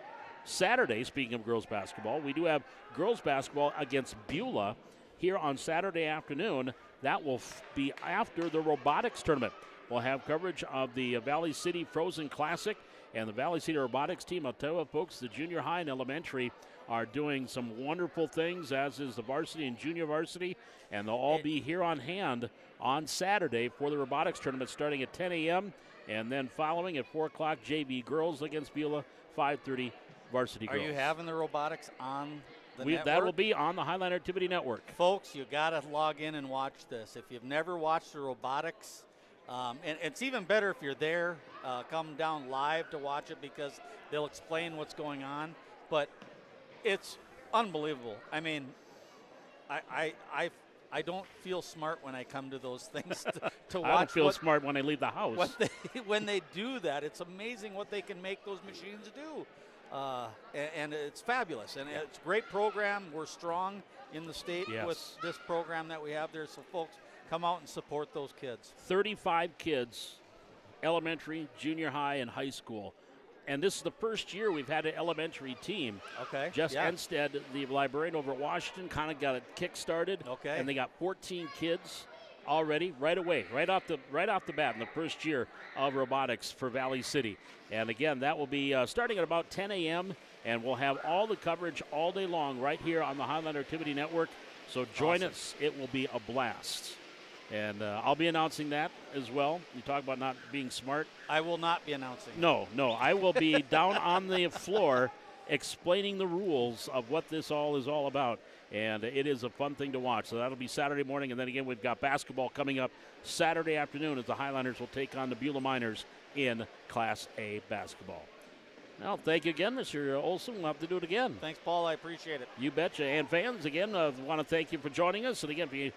Saturday, speaking of girls basketball, we do have girls basketball against Beulah here on Saturday afternoon. That will be after the robotics tournament. We'll have coverage of the Valley City Frozen Classic and the Valley City Robotics team. I'll tell you, folks, the junior high and elementary are doing some wonderful things, as is the varsity and junior varsity, and they'll all be here on hand on Saturday for the robotics tournament starting at 10 a.m. and then following at 4 o'clock, JV girls against Beulah, 5:30 varsity girls. Are you having the robotics on the network? That will be on the Highline Activity Network. Folks, you got to log in and watch this. If you've never watched the robotics, and it's even better if you're there, come down live to watch it because they'll explain what's going on. But it's unbelievable. I mean, I don't feel smart when I come to those things to watch. I don't feel smart when I leave the house. When they do that, it's amazing what they can make those machines do. And it's fabulous. And it's a great program. We're strong in the state with this program that we have there. So, folks, come out and support those kids. 35 kids, elementary, junior high, and high school. And this is the first year we've had an elementary team. Okay. Jess Enstead, the librarian over at Washington, kind of got it kick-started. Okay. And they got 14 kids already, right away, right off the bat in the first year of robotics for Valley City. And again, that will be starting at about 10 a.m. and we'll have all the coverage all day long right here on the Highline Activity Network. So join us. It will be a blast. And I'll be announcing that as well. You talk about not being smart. I will not be announcing. No. I will be down on the floor explaining the rules of what this all is all about. And it is a fun thing to watch. So that'll be Saturday morning. And then again, we've got basketball coming up Saturday afternoon as the Highliners will take on the Beulah Miners in Class A basketball. Well, thank you again, Mr. Olson. We'll have to do it again. Thanks, Paul. I appreciate it. You betcha. And fans, again, want to thank you for joining us. And again, if you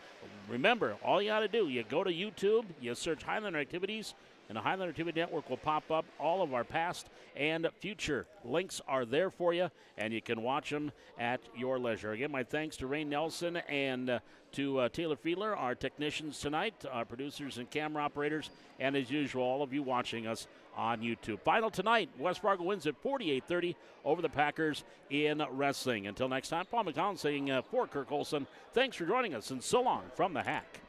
remember, all you got to do, you go to YouTube, you search Highlander Activities, and the Highlander Activity Network will pop up. All of our past and future links are there for you, and you can watch them at your leisure. Again, my thanks to Rain Nelson and to Taylor Fiedler, our technicians tonight, our producers and camera operators, and as usual, all of you watching us on YouTube. Final tonight, West Fargo wins at 48-30 over the Packers in wrestling. Until next time, Paul McCollum saying for Kirk Olson, thanks for joining us, and so long from the Hack.